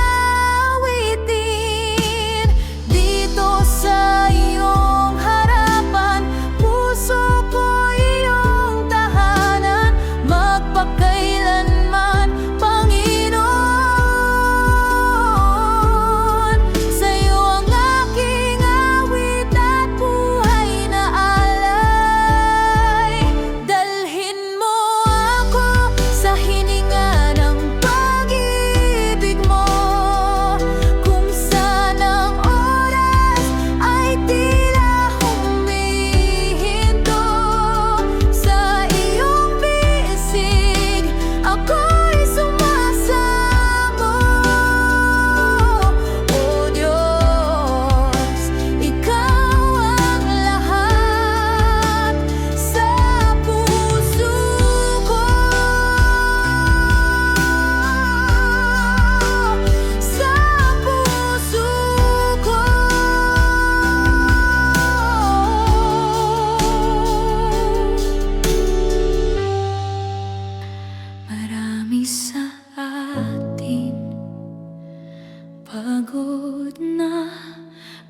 awitin. Dito sa iyong harapan, puso ko iyong tahanan, magpakailanman, Panginoon. Sa'yo ang aking awit at buhay na alay. Dalhin mo ako sa hininga ng pag-ibig mo. Kung saan ang oras ay tila humihinto sa iyong bisig, ako'y sumasamo. O Diyos, ikaw ang lahat sa puso ko. Sa puso ko. Marami sa atin pagod na,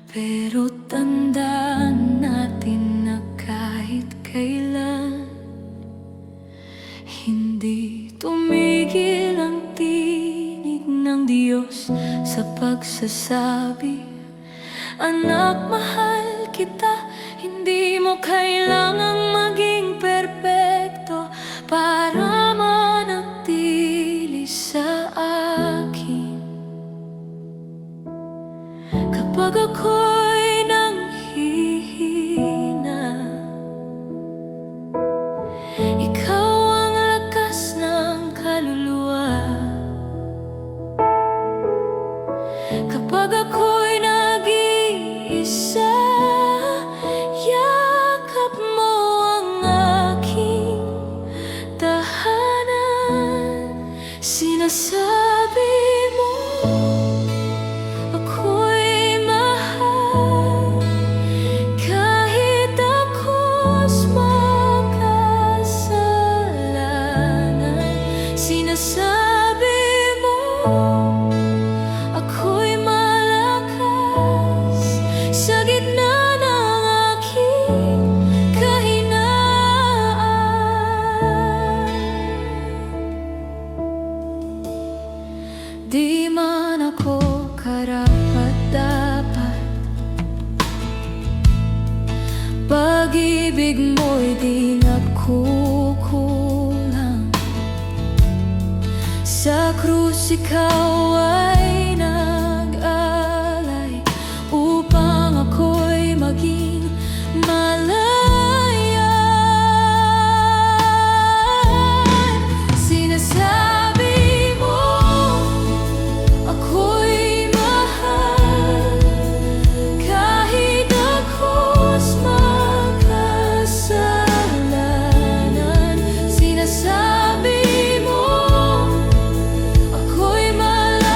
pero tandaan natin na kahit kailan hindi tumigil ang tinig ng Diyos sa pagsasabi, anak, mahal kita. Hindi mo kailangang maging perpekto para manatili sa akin. Kapag ako'y nanghihina, ikaw ang lakas ng kaluluwa. Kapag ako'y nag-iisa, yakap mo ang aking tahanan. Sinasabi mo ako'y mahal, kahit ako'y makasalanan. Sinasabi mo ako'y malakas sa gitna ng aking kahinaan. Di man ako karapat-dapat, pag-ibig mo'y di nagkukulang. Sa krus ikaw ay nag-alay upang ako'y maging malaya. Sinasabi mo ako'y mahal, kahit ako'y makasalanan. Sinasabi mo ako'y malakas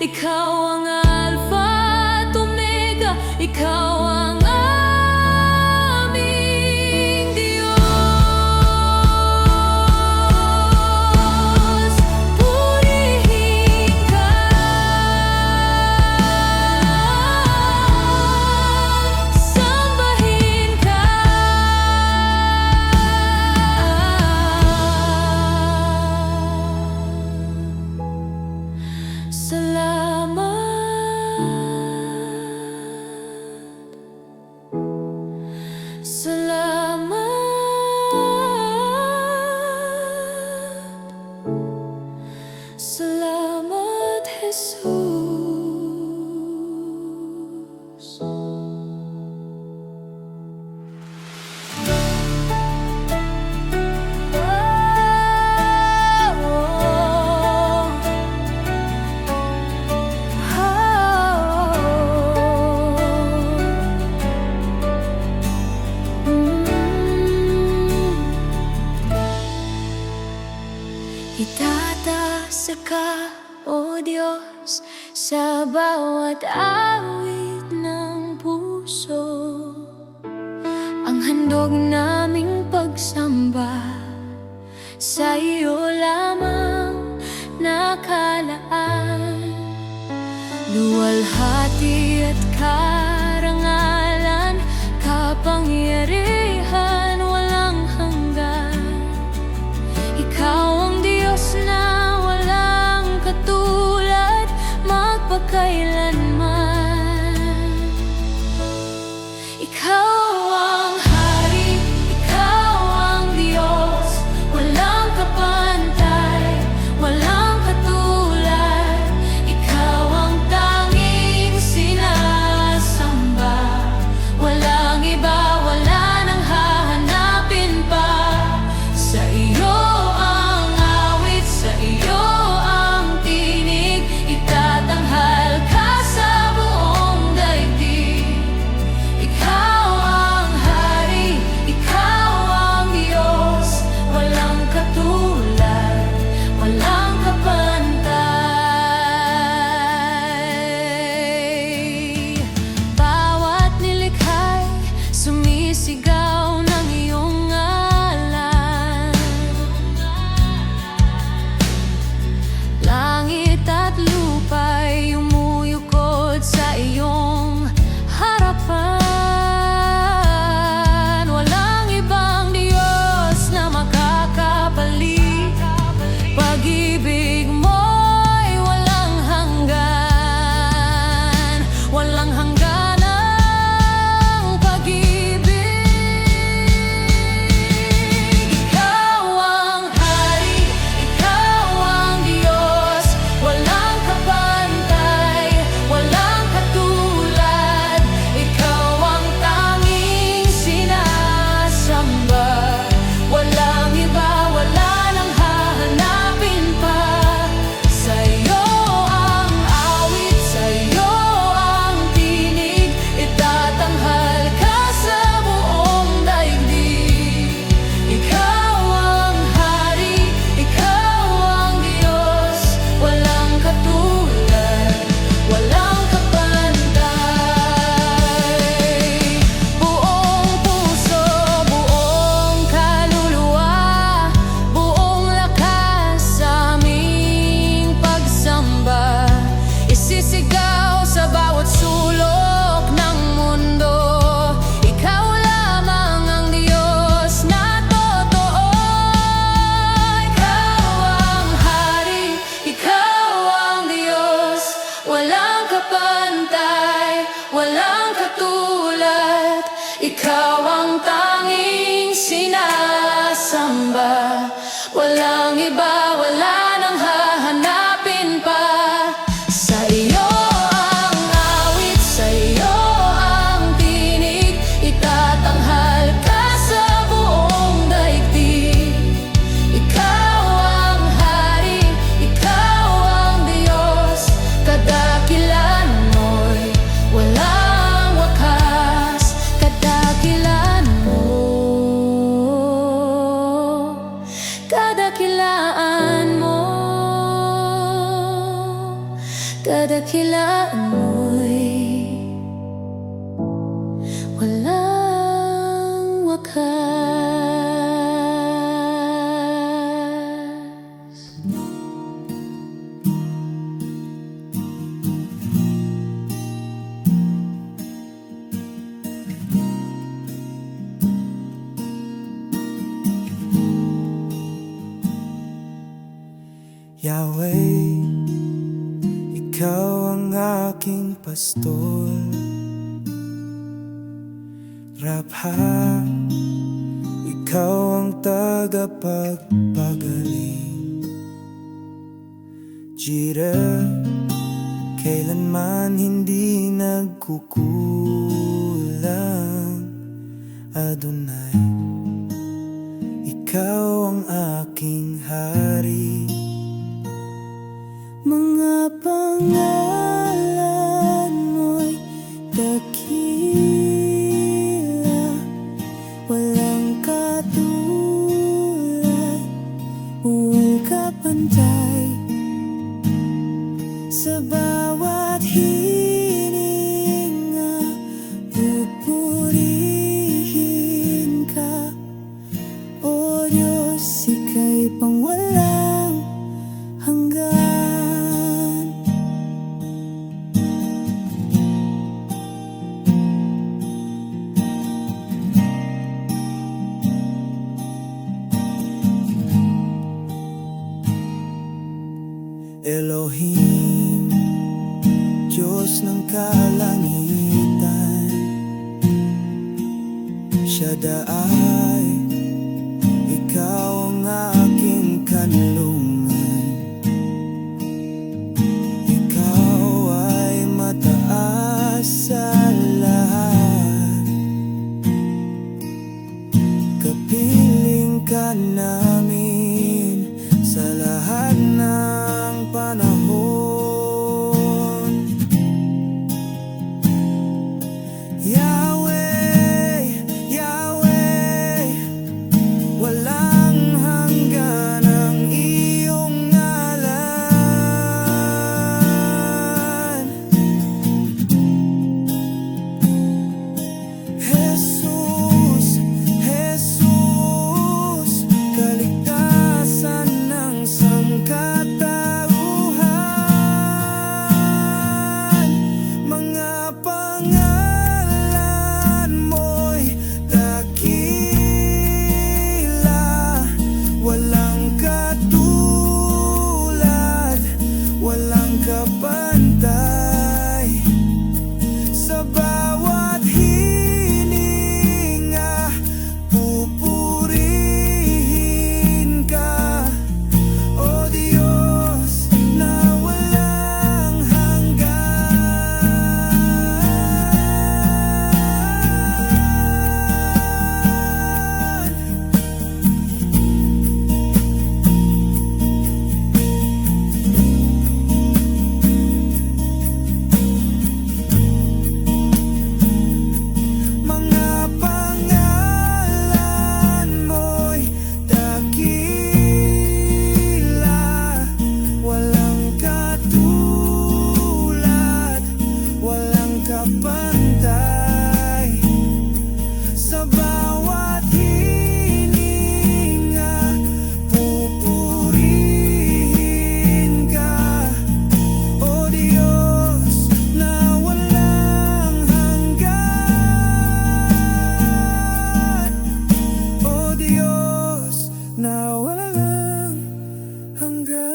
ikaw ang Alpha at Omega, ikaw ang aming Diyos. Purihin ka, sambahin ka. Salamat, Jesus. Itataas ka, O Diyos, sa bawat awit ng puso, ang handog naming pagsamba sa iyo lamang nakalaan. Luwalhati at karangalan, kapangyarihan walang hanggan. Ikaw ang Diyos na walang katulad magpakailanman. Ikaw ang Hari, ikaw ang Diyos, walang kapantay, walang katulad. Ikaw ang tanging sinasamba, walang iba, wala nang hahanapin pa. Sa iyo ang awit, sa iyo ang tinig, itatanghal ka sa buong daigdig. Ikaw ang Hari, ikaw ang Diyos, walang katulad, walang kapantay. Bawat nilikha'y sumisigaw ng iyong ngalan. Langit at lupa'y umuyukod sa iyong harapan. Walang ibang Diyos na makakapalit, pag-ibig mo'y walang hanggan. Walang hanggan ang pag-ibig. Ikaw ang Hari, ikaw ang Diyos, walang kapantay, walang katulad. Ikaw ang tanging sinasamba, walang iba, wala nang hahanapin pa. Sa iyo ang awit, sa iyo ang tinig, itatanghal ka sa buong daigdig. Ikaw ang Hari, ikaw ang Diyos, walang katulad, walang kapantay. Buong puso, buong kaluluwa, buong lakas sa aming pagsamba, isisigaw sa bawat sulok ng mundo. Ikaw lamang ang Diyos na totoo. Ikaw ang Hari, ikaw ang Diyos, walang kapantay, walang katulad. Ikaw ang tanging sinasamba, walang iba, wala nang hahanapin pa. Sa iyo ang awit, sa iyo ang tinig, itatanghal ka sa buong daigdig. Ikaw ang Hari, ikaw ang Diyos, kadakilan mo'y walang wakas. Kadakilan kadakilaan mo'y walang wakas. Yahweh, ikaw ang aking pastol. Rapha, ikaw ang tagapagpagaling. Jireh, kailanman hindi nagkukulang. Adonai, ikaw ang aking hari. Mga pangalan mo'y dakila, walang katulad, walang kapantay. Sa bawat hininga, pupurihin ka. O Diyos, ika'y pangwalang hanggan. Elohim, Diyos ng kalangitan. Shaddai, ikaw ang aking kanlungan. Ikaw ay mataas sa lahat. Kapiling ka namin sa lahat ng panahon. Yahweh, Yahweh, walang hanggan ang iyong ngalan. Jesus, Jesus, kaligtasan ng sangkatauhan. Mga pangalan mo'y dakila, walang katulad, walang kapantay. Sa bawat hininga, pupurihin ka. O Diyos na walang hanggan. Mga pangalan mo'y dakila, walang katulad, walang kapantay. Sa bawat hininga, pupurihin ka. O Diyos na walang hanggan. O Diyos na walang hanggan.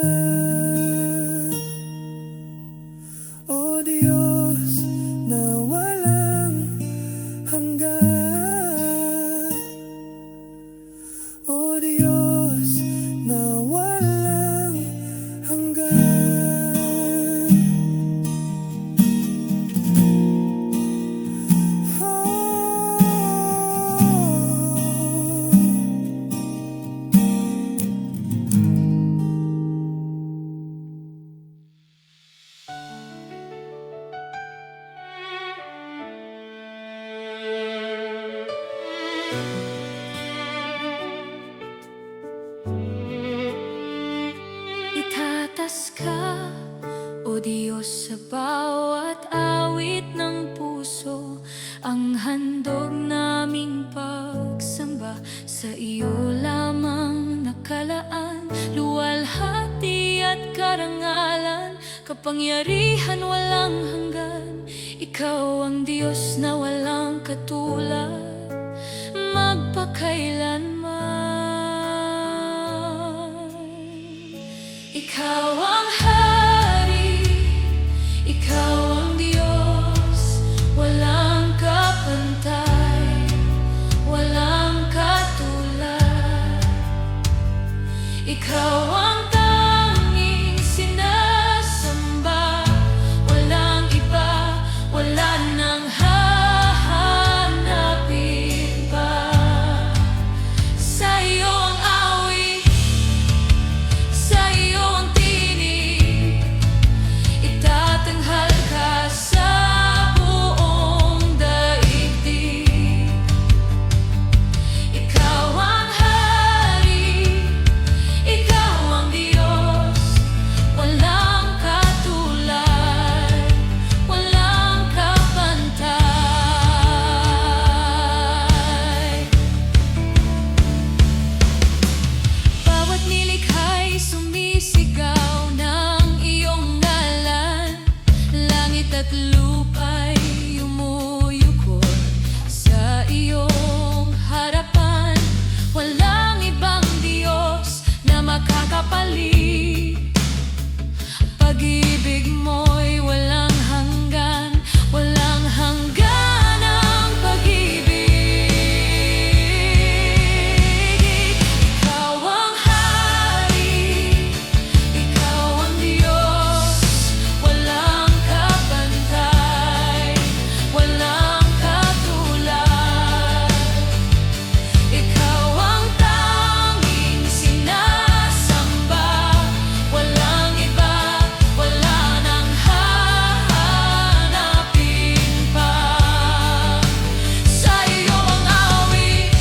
O Diyos na walang hanggan. O Diyos na walang hanggan. O Diyos, sa bawat awit ng puso, ang handog naming pagsamba sa iyo lamang nakalaan. Luwalhati at karangalan, kapangyarihan walang hanggan. Ikaw ang Diyos na walang katulad, magpakailanman. Ikaw ang Hari, Ikaw ang Diyos, walang kapantay, walang katulad. Ikaw ang tanging sinasamba, walang iba, wala nang hahanapin pa. Sa iyo ang awit, sa iyo ang tinig, itatanghal ka sa buong daigdig. Ikaw ang Hari, Ikaw ang Diyos, walang katulad, walang kapantay. Bawat nilikha'y sumisigaw ng iyong ngalan. Langit at lupa'y umuyukod sa iyong harapan. Walang ibang Diyos na makakapalit. Pag-ibig mo'y walang hanggan, walang hanggan ang pag-ibig. Ikaw ang Hari, Ikaw ang Diyos, walang kapantay, walang katulad. Ikaw ang tanging sinasamba, walang iba, wala nang hahanapin pa. Sa iyo ang awit,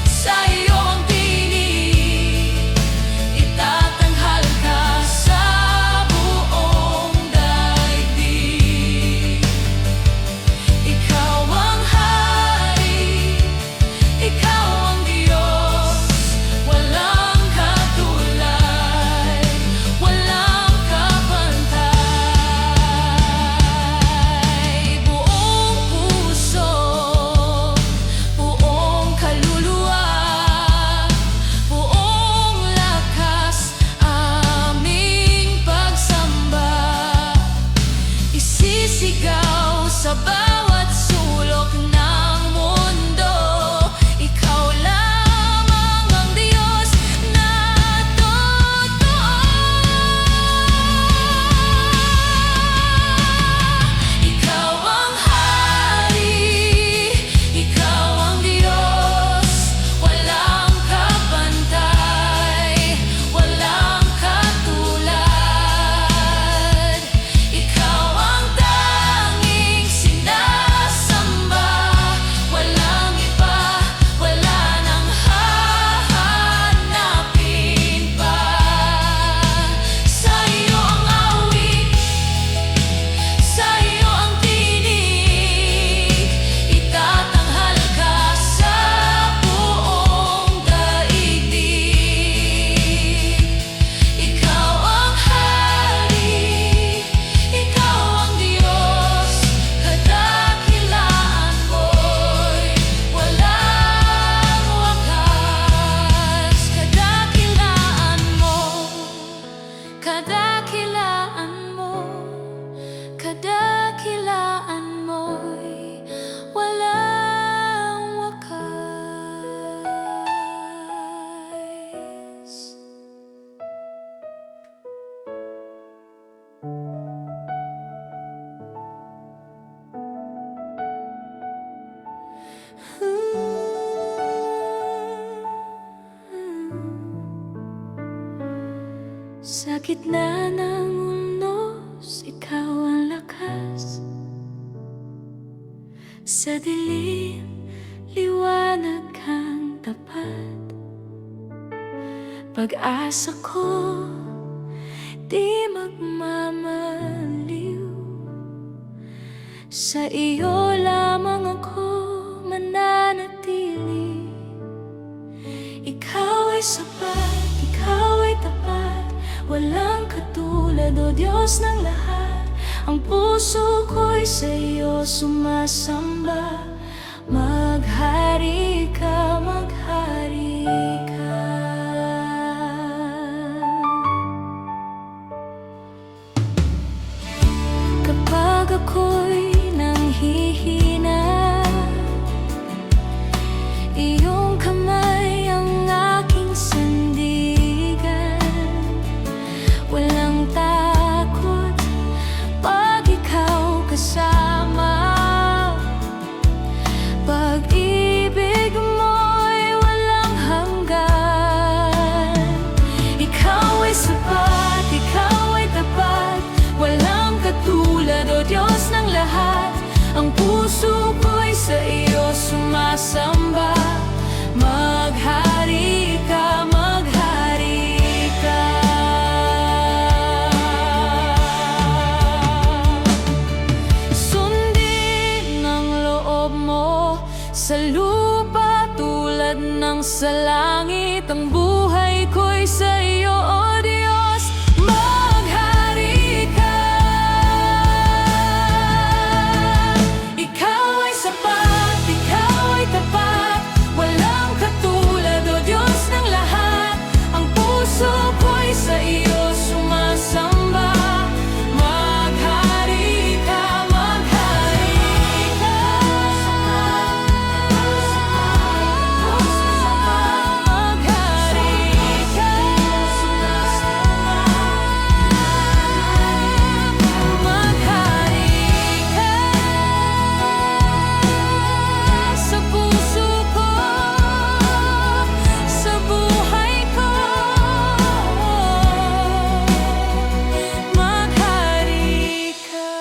sa iyo ang tinig, itatanghal ka sa buong daigdig. Ikaw ang Hari, Ikaw ang Diyos, walang katulad, walang kapantay. Buong puso, buong kaluluwa, buong lakas, aming pagsamba. Isisigaw sa bawat sulok ng mundo, ikaw lamang ang Diyos na totoo. Ikaw ang Hari, Ikaw ang Diyos, walang kapantay, walang katulad. Ikaw ang tanging sinasamba, walang iba, wala nang hahanapin pa. Sa iyo ang awit, sa iyo ang tinig, itatanghal ka sa buong daigdig. Ikaw ang Hari, Ikaw ang Diyos, kadakilaan mo'y walang wakas. Kadakilaan mo, kadakilaan mo, kadakilaan mo'y walang wakas. Sa gitna ng unos, ikaw ang lakas. Sa dilim, liwanag kang tapat. Pag-asa ko, di magmamaliw. Sa iyo lamang ako mananatili. Ikaw ay sapat, ikaw ay tapat, walang katulad, o Diyos ng lahat. Ang puso ko'y sa iyo sumasamba. Maghari ka, maghari ka. Kapag ako'y nanghihina, iyong kamay ang aking sandigan. Walang takot pag ikaw kasama. Pag-ibig mo'y walang hanggan. Ikaw ay sapat, ikaw ay tapat, walang katulad, o Diyos ng lahat. Ang puso ko'y sa iyo sumasamba. Maghari ka, maghari ka. Sundin ang loob mo sa lupa tulad ng sa langit. Ang buhay ko'y sa iyo, o Diyos. Maghari ka. Ikaw ay sapat, ikaw ay tapat, walang katulad, o Diyos ng lahat. Ang puso ko'y sa iyo sumasamba. Maghari ka, maghari ka. Maghari ka. Maghari ka. Sa puso ko, sa buhay ko, maghari ka.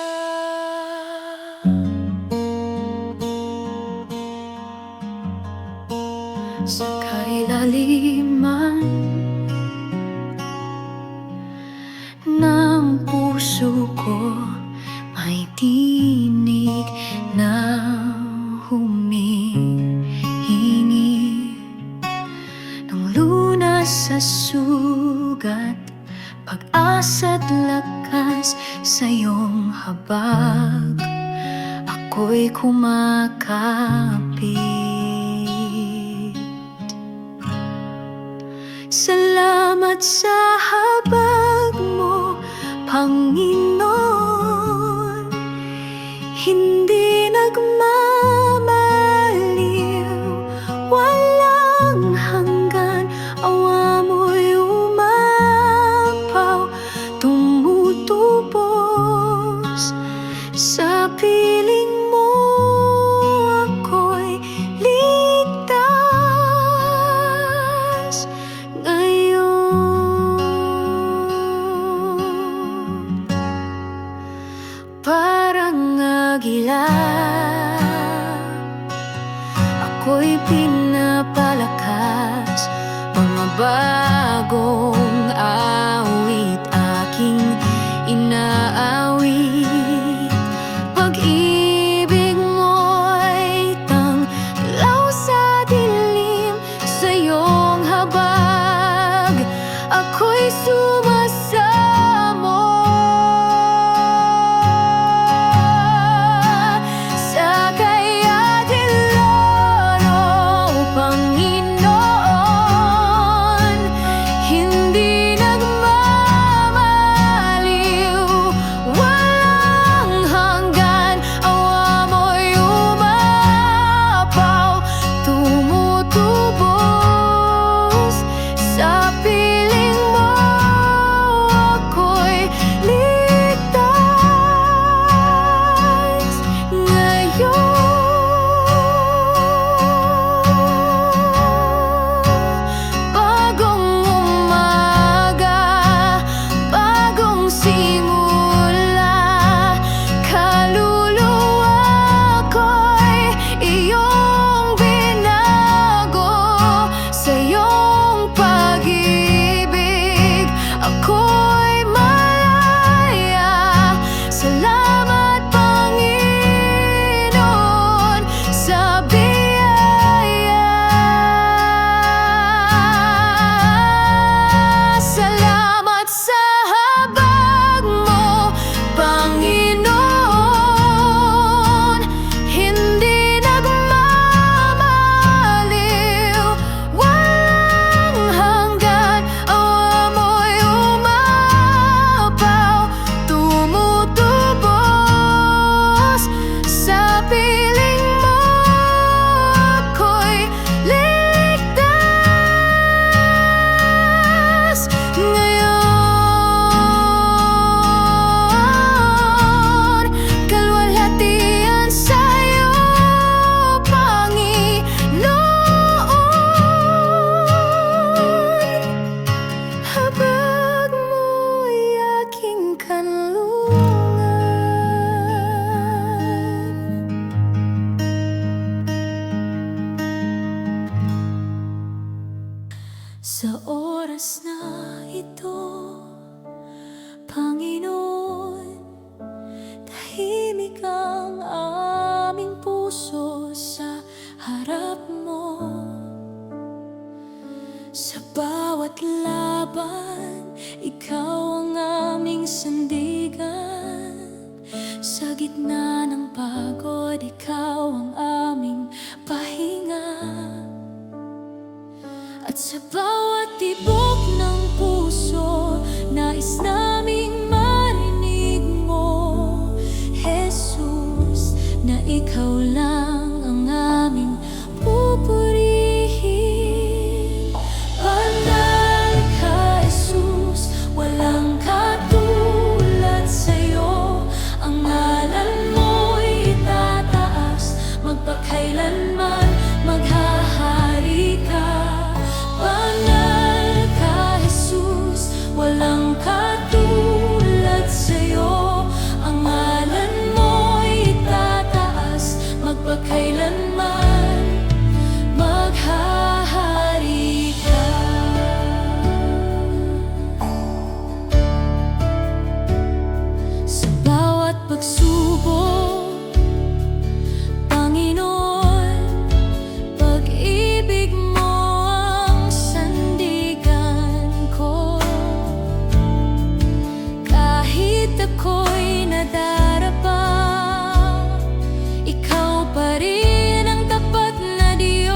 Sa kailaliman ng puso ko may tinig na humihingi ng lunas sa sugat, pag-asa't lakas sa iyong habag. Ako'y kumakapit. Salamat sa habag mo, Panginoon. Hindi nagmamaliw, walang hanggan. Awa mo'y umapaw, tumutubos. Sa piling mo ako'y ligtas ngayon. Parang agila, ako'y pinapalakas. Mga bagong awit aking inaawit. Pag-ibig mo'y tanglaw sa dilim, sa iyong habag ako'y sumasamo. Sa kayadilon, o Panginoon, hindi nagmamaliw, laban, ikaw ang aming sandigan. Sa gitna ng pagod, ikaw ang aming pahinga. At sa bawat tibok ng puso, nais naming marinig mo, Jesus, na ikaw lang ang aming pupurihin. Banal ka, Jesus, walang katulad sa'yo. Ang ngalan mo'y itataas, magpakailanman maghahari ka. Banal ka, Jesus, walang katulad sa'yo. Ang ngalan mo'y itataas, magpakailanman maghahari ka. Sa bawat pagsubok, Panginoon, pag-ibig mo ang sandigan ko. Kahit ako'y nadarapa, ikaw pa rin ang tapat na Diyos.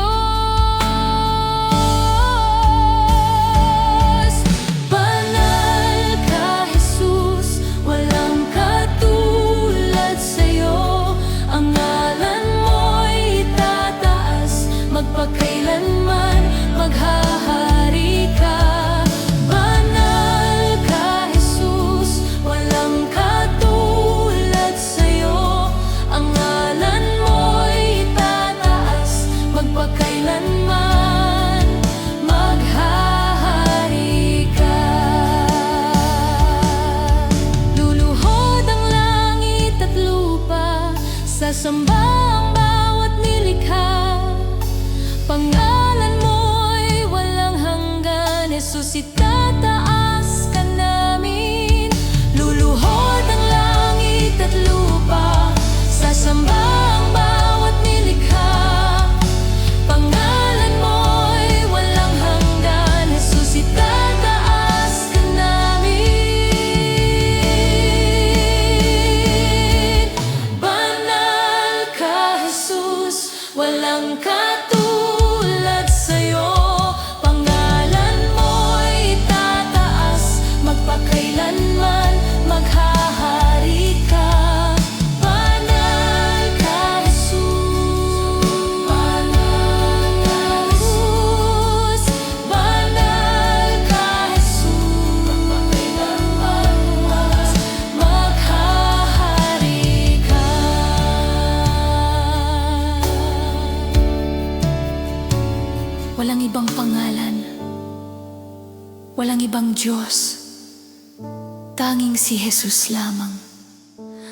Banal ka, Jesus, walang katulad sa'yo. Ang ngalan mo'y itataas, magpakailanman maghahari ka. Banal ka, Jesus, walang katulad sa'yo. Ang ngalan mo'y itataas, magpakailanman maghahari ka. Luluhod ang langit at lupa, sasamba ang bawat nilikha. Pangalan mo'y walang hanggan, Jesus, itataas ka namin. Luluhod ang langit at lupa, sasamba ang bawat nilikha. Pangalan mo'y walang hanggan, Jesus, itataas ka namin. Banal ka, Jesus, walang katulad sa'yo. Pangalan mo'y itataas, magpakailanman maghahari ka. Banal ka, Jesus. Banal ka, Jesus. Banal ka, Jesus. Magpakailanman maghahari ka. Walang ibang pangalan, walang ibang Diyos, tanging si Jesus lamang.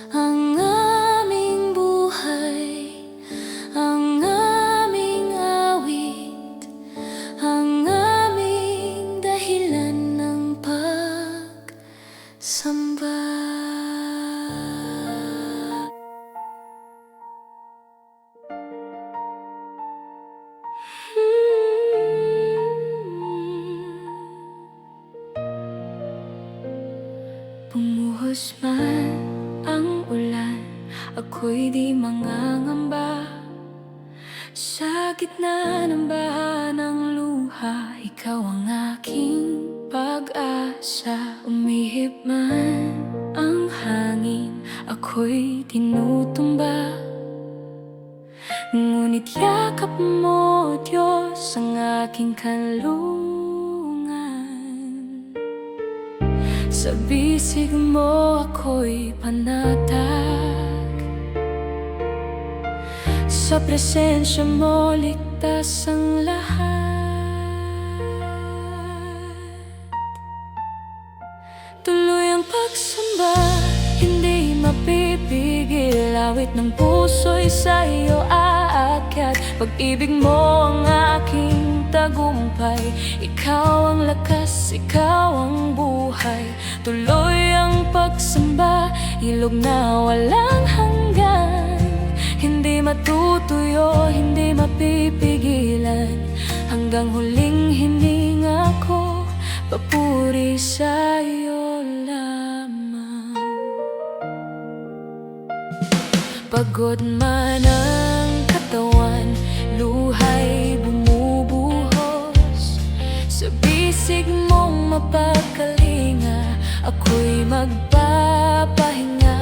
Ang aming buhay, ang aming awit, ang aming dahilan ng pagsamba. Bumuhos man ang ulan, ako'y di mangangamba. Sa gitna ng baha ng luha, ikaw ang aking pag-asa. Umihip man ang hangin, ako'y tinutumba. Ngunit yakap mo, Diyos, ang aking kanlungan. Sa bisig mo ako'y panatag, sa presensya mo ligtas ang lahat. Tuloy ang pagsamba, hindi mapipigil. Awit ng puso'y sa iyo aakyat. Pag-ibig mo ang aking tagumpay. Ikaw ang lakas, ikaw ang buhay. Tuloy ang pagsamba, ilog na walang hanggan. Hindi matutuyo, hindi mapipigilan. Hanggang huling hininga ko, papuri sa'yo lamang. Pagod man ang katawan, luha'y bumubuhos. Sa bisig mong mapagkalinga, ako'y magpapahinga.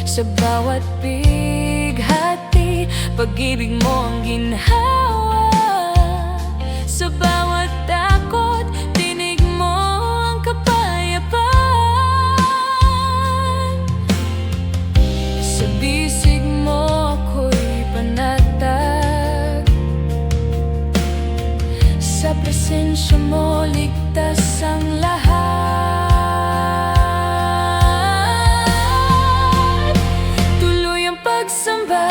Sa bawat bighati, pag-ibig mo ang ginhawa. Sa bawat takot, tinig mo ang kapayapaan. Sa bisig mo ako'y panatag. Sa presensya mo ligtas ang lahat. Tuloy ang pagsamba,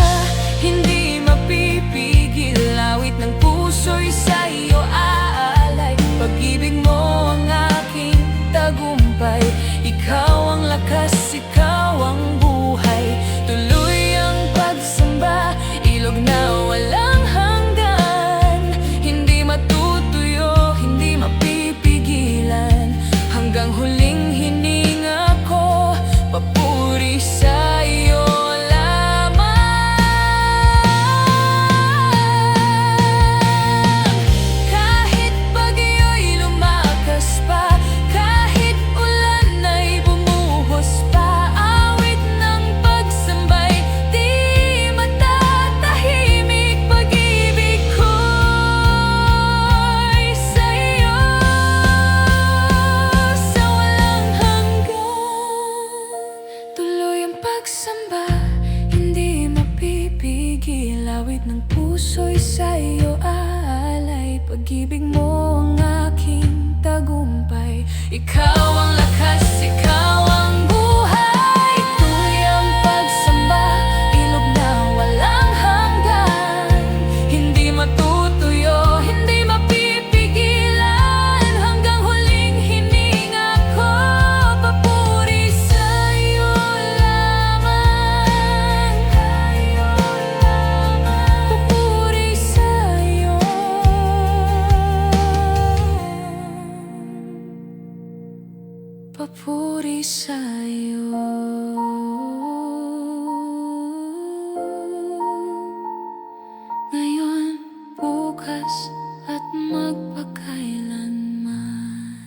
hindi mapipigil. Awit ng puso'y sa iyo aalay. Pag-ibig mo ang aking tagumpay. Ikaw ang lakas, ikaw ang buhay. Tuloy ang pagsamba, ilog na walang hanggan. Hindi matutuyo, hindi mapipigilan. Hanggang huling hininga ko, papuri sa iyo lamang. Kahit bagyo'y lumakas pa, kahit ulan ay bumuhos pa, awit ng pagsambay di matatahimik. Pag-ibig ko'y sa iyo sa walang hanggan. Tuloy ang pagsamba, hindi mapipigil. Awit ng puso'y sa iyo aalay. Pag-ibig mo ang aking tagumpay. Ikaw ang lakas, ikaw ang buhay. Tuloy ang pagsamba, ilog na walang hanggan. Hindi matutuyo, hindi mapipigilan. Hanggang huling hininga ko, papuri sa iyo lamang. Papuri sa iyo. Papuri sa iyo. Ngayon, bukas at magpakailanman.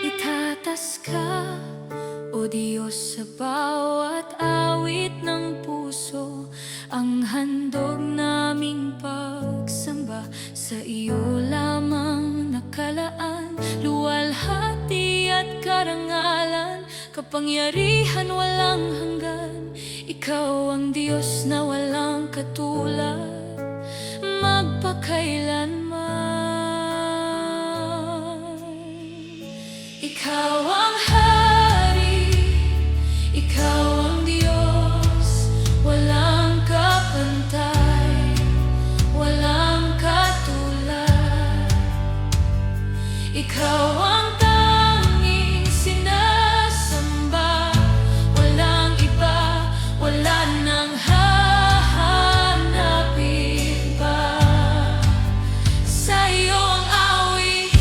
Itatas ka, o Diyos, sa bawat awit ng puso. Ang handog naming pagsamba sa iyo lamang nakalaan. Luwalhati at karangalan, kapangyarihan walang hanggan. Ikaw ang Diyos na walang katulad, magpakailanman. Ikaw ang hari, ikaw ang Diyos, walang kapantay, walang katulad. Ikaw ang tanging sinasamba, walang iba, wala nang hahanapin pa. Sa iyo ang awit,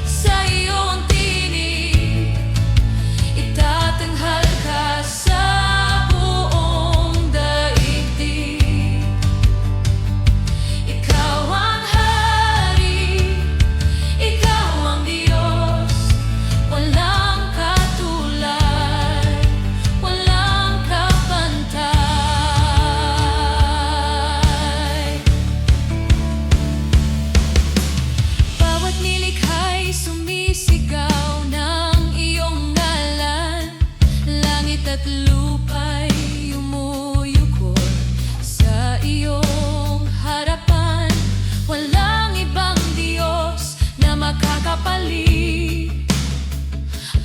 sa iyo ang tinig, itatanghal ka sa buong daigdig. Ikaw ang hari, ikaw ang Diyos, walang katulad, walang kapantay. Bawat nilikha'y sumisigaw ng iyong ngalan. Langit at lupa'y umuyukod sa iyong harapan. Walang ibang Diyos na makakapalit.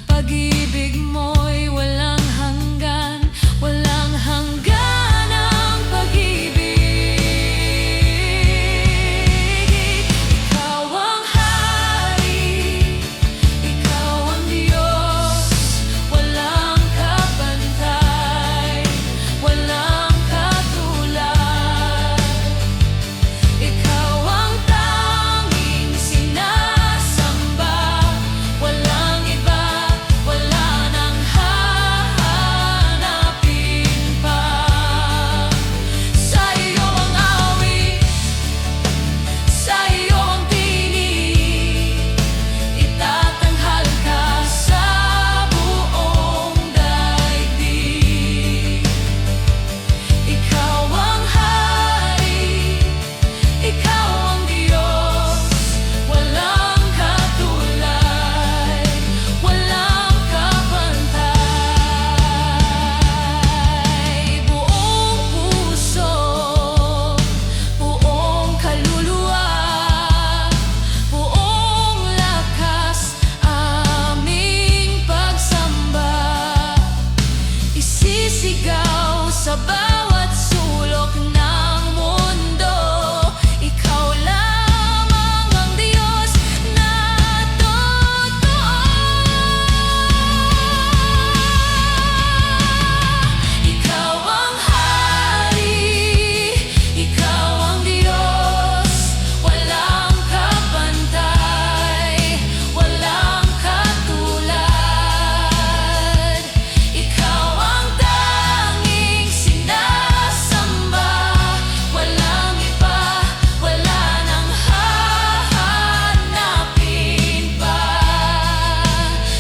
Pag-ibig mo'y walang hanggan, walang hanggan ang pag-ibig. Ikaw ang hari, ikaw ang Diyos. sa bawat sulok ng mundo. Ikaw lamang ang Diyos na totoo. Ikaw ang hari, ikaw ang Diyos, walang kapantay, walang katulad. Ikaw ang tanging sinasamba, walang iba, wala nang hahanapin pa.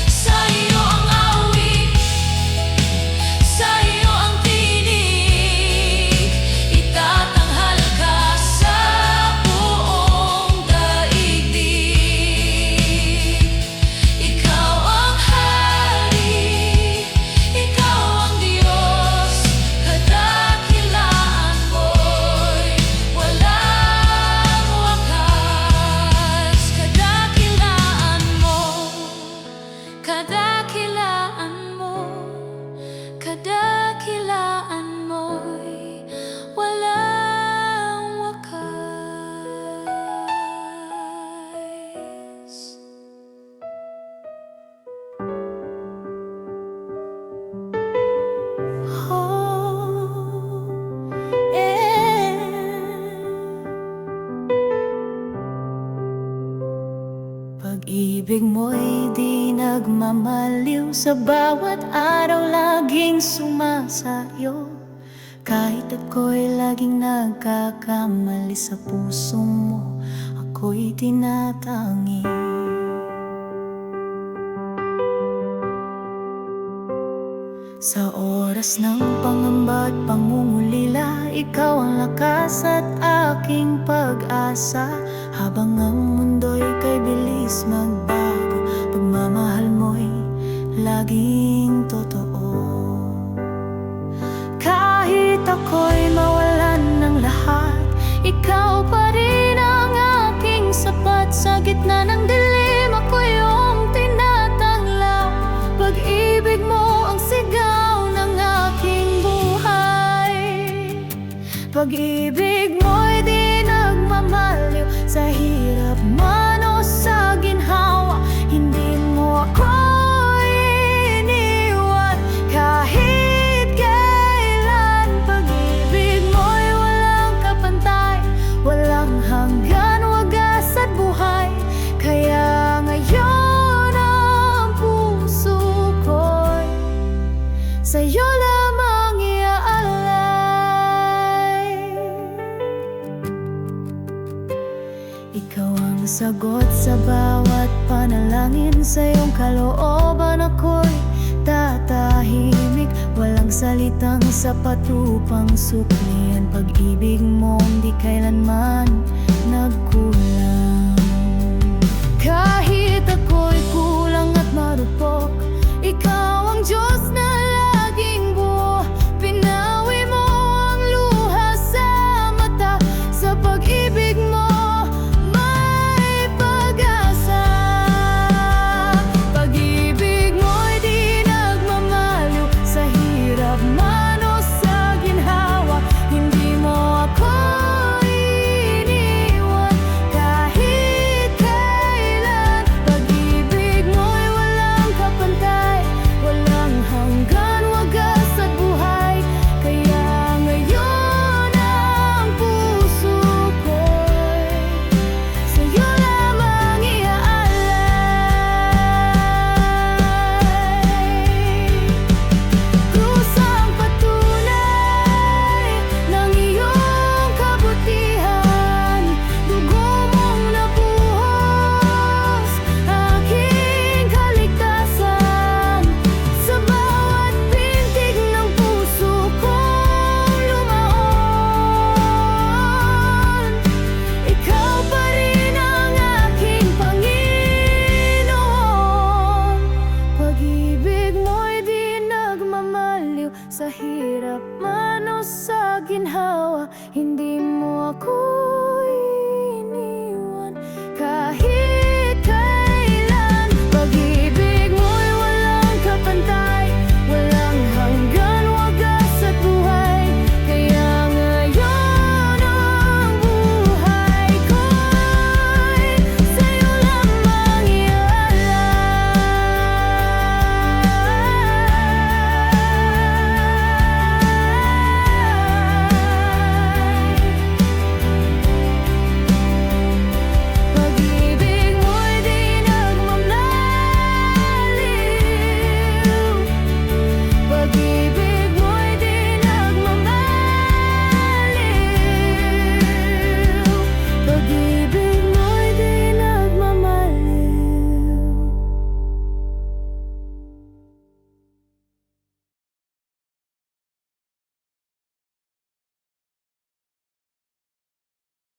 Sa iyo ang awit, sa iyo ang tinig, itatanghal ka sa buong daigdig. Ikaw ang hari, ikaw ang Diyos, kadakilaan mo'y walang wakas. Kadakilaan mo, kadakilaan mo, kadakilaan mo'y walang wakas. Pag-ibig mo'y di nagmamaliw, sa bawat araw laging sumasayo. Kahit ako'y laging nagkakamali, sa puso mo ako'y tinatangi. Sa oras ng pangamba at pangungulila, ikaw ang lakas at aking pag-asa. Habang ang mundo'y kay bilis magbago, pagmamahal mo'y laging totoo. Kahit ako'y mawalan ng lahat, ikaw pa rin ang aking sapat. Sa gitna ng dilim, ako yung tinatanglaw. Pag-ibig mo ang sigaw ng aking buhay. Pag-ibig mo'y di nagmamaliw, sa hirap man o sa ginhawa. Hindi mo ako iniwan kahit kailan. Pag-ibig mo'y walang kapantay, walang hanggan, wagas at buhay. Kaya ngayon ang puso ko'y sa'yo lamang iaalay. Ikaw ang sagot sa bawat panalangin, sa iyong kalooban ako'y tatahimik. Walang salitang sapat upang suklian pag-ibig mo, di kailanman nagkulang. Kahit ako'y kulang at marupok, ikaw ang Diyos na laging buo. Pinawi mo ang luha sa mata, sa pag-ibig mo may pag-asa. Pag-ibig mo'y di nagmamaliw, sa hirap man o sa ginhawa. Hindi mo ako iniwan kahit kailan. Pag-ibig mo'y walang kapantay, walang hanggan, wagas at buhay. Kaya ngayon ang puso ko'y sa'yo lamang iaalay. Kusang patunay ng iyong kabutihan, dugo mong nabuhos, aking kaligtasan. Sa bawat pintig ng puso kong lumaon, ikaw pa rin ang aking Panginoon. Pag-ibig mo'y di nagmamaliw, sa hirap man o sa ginhawa. Hindi mo ako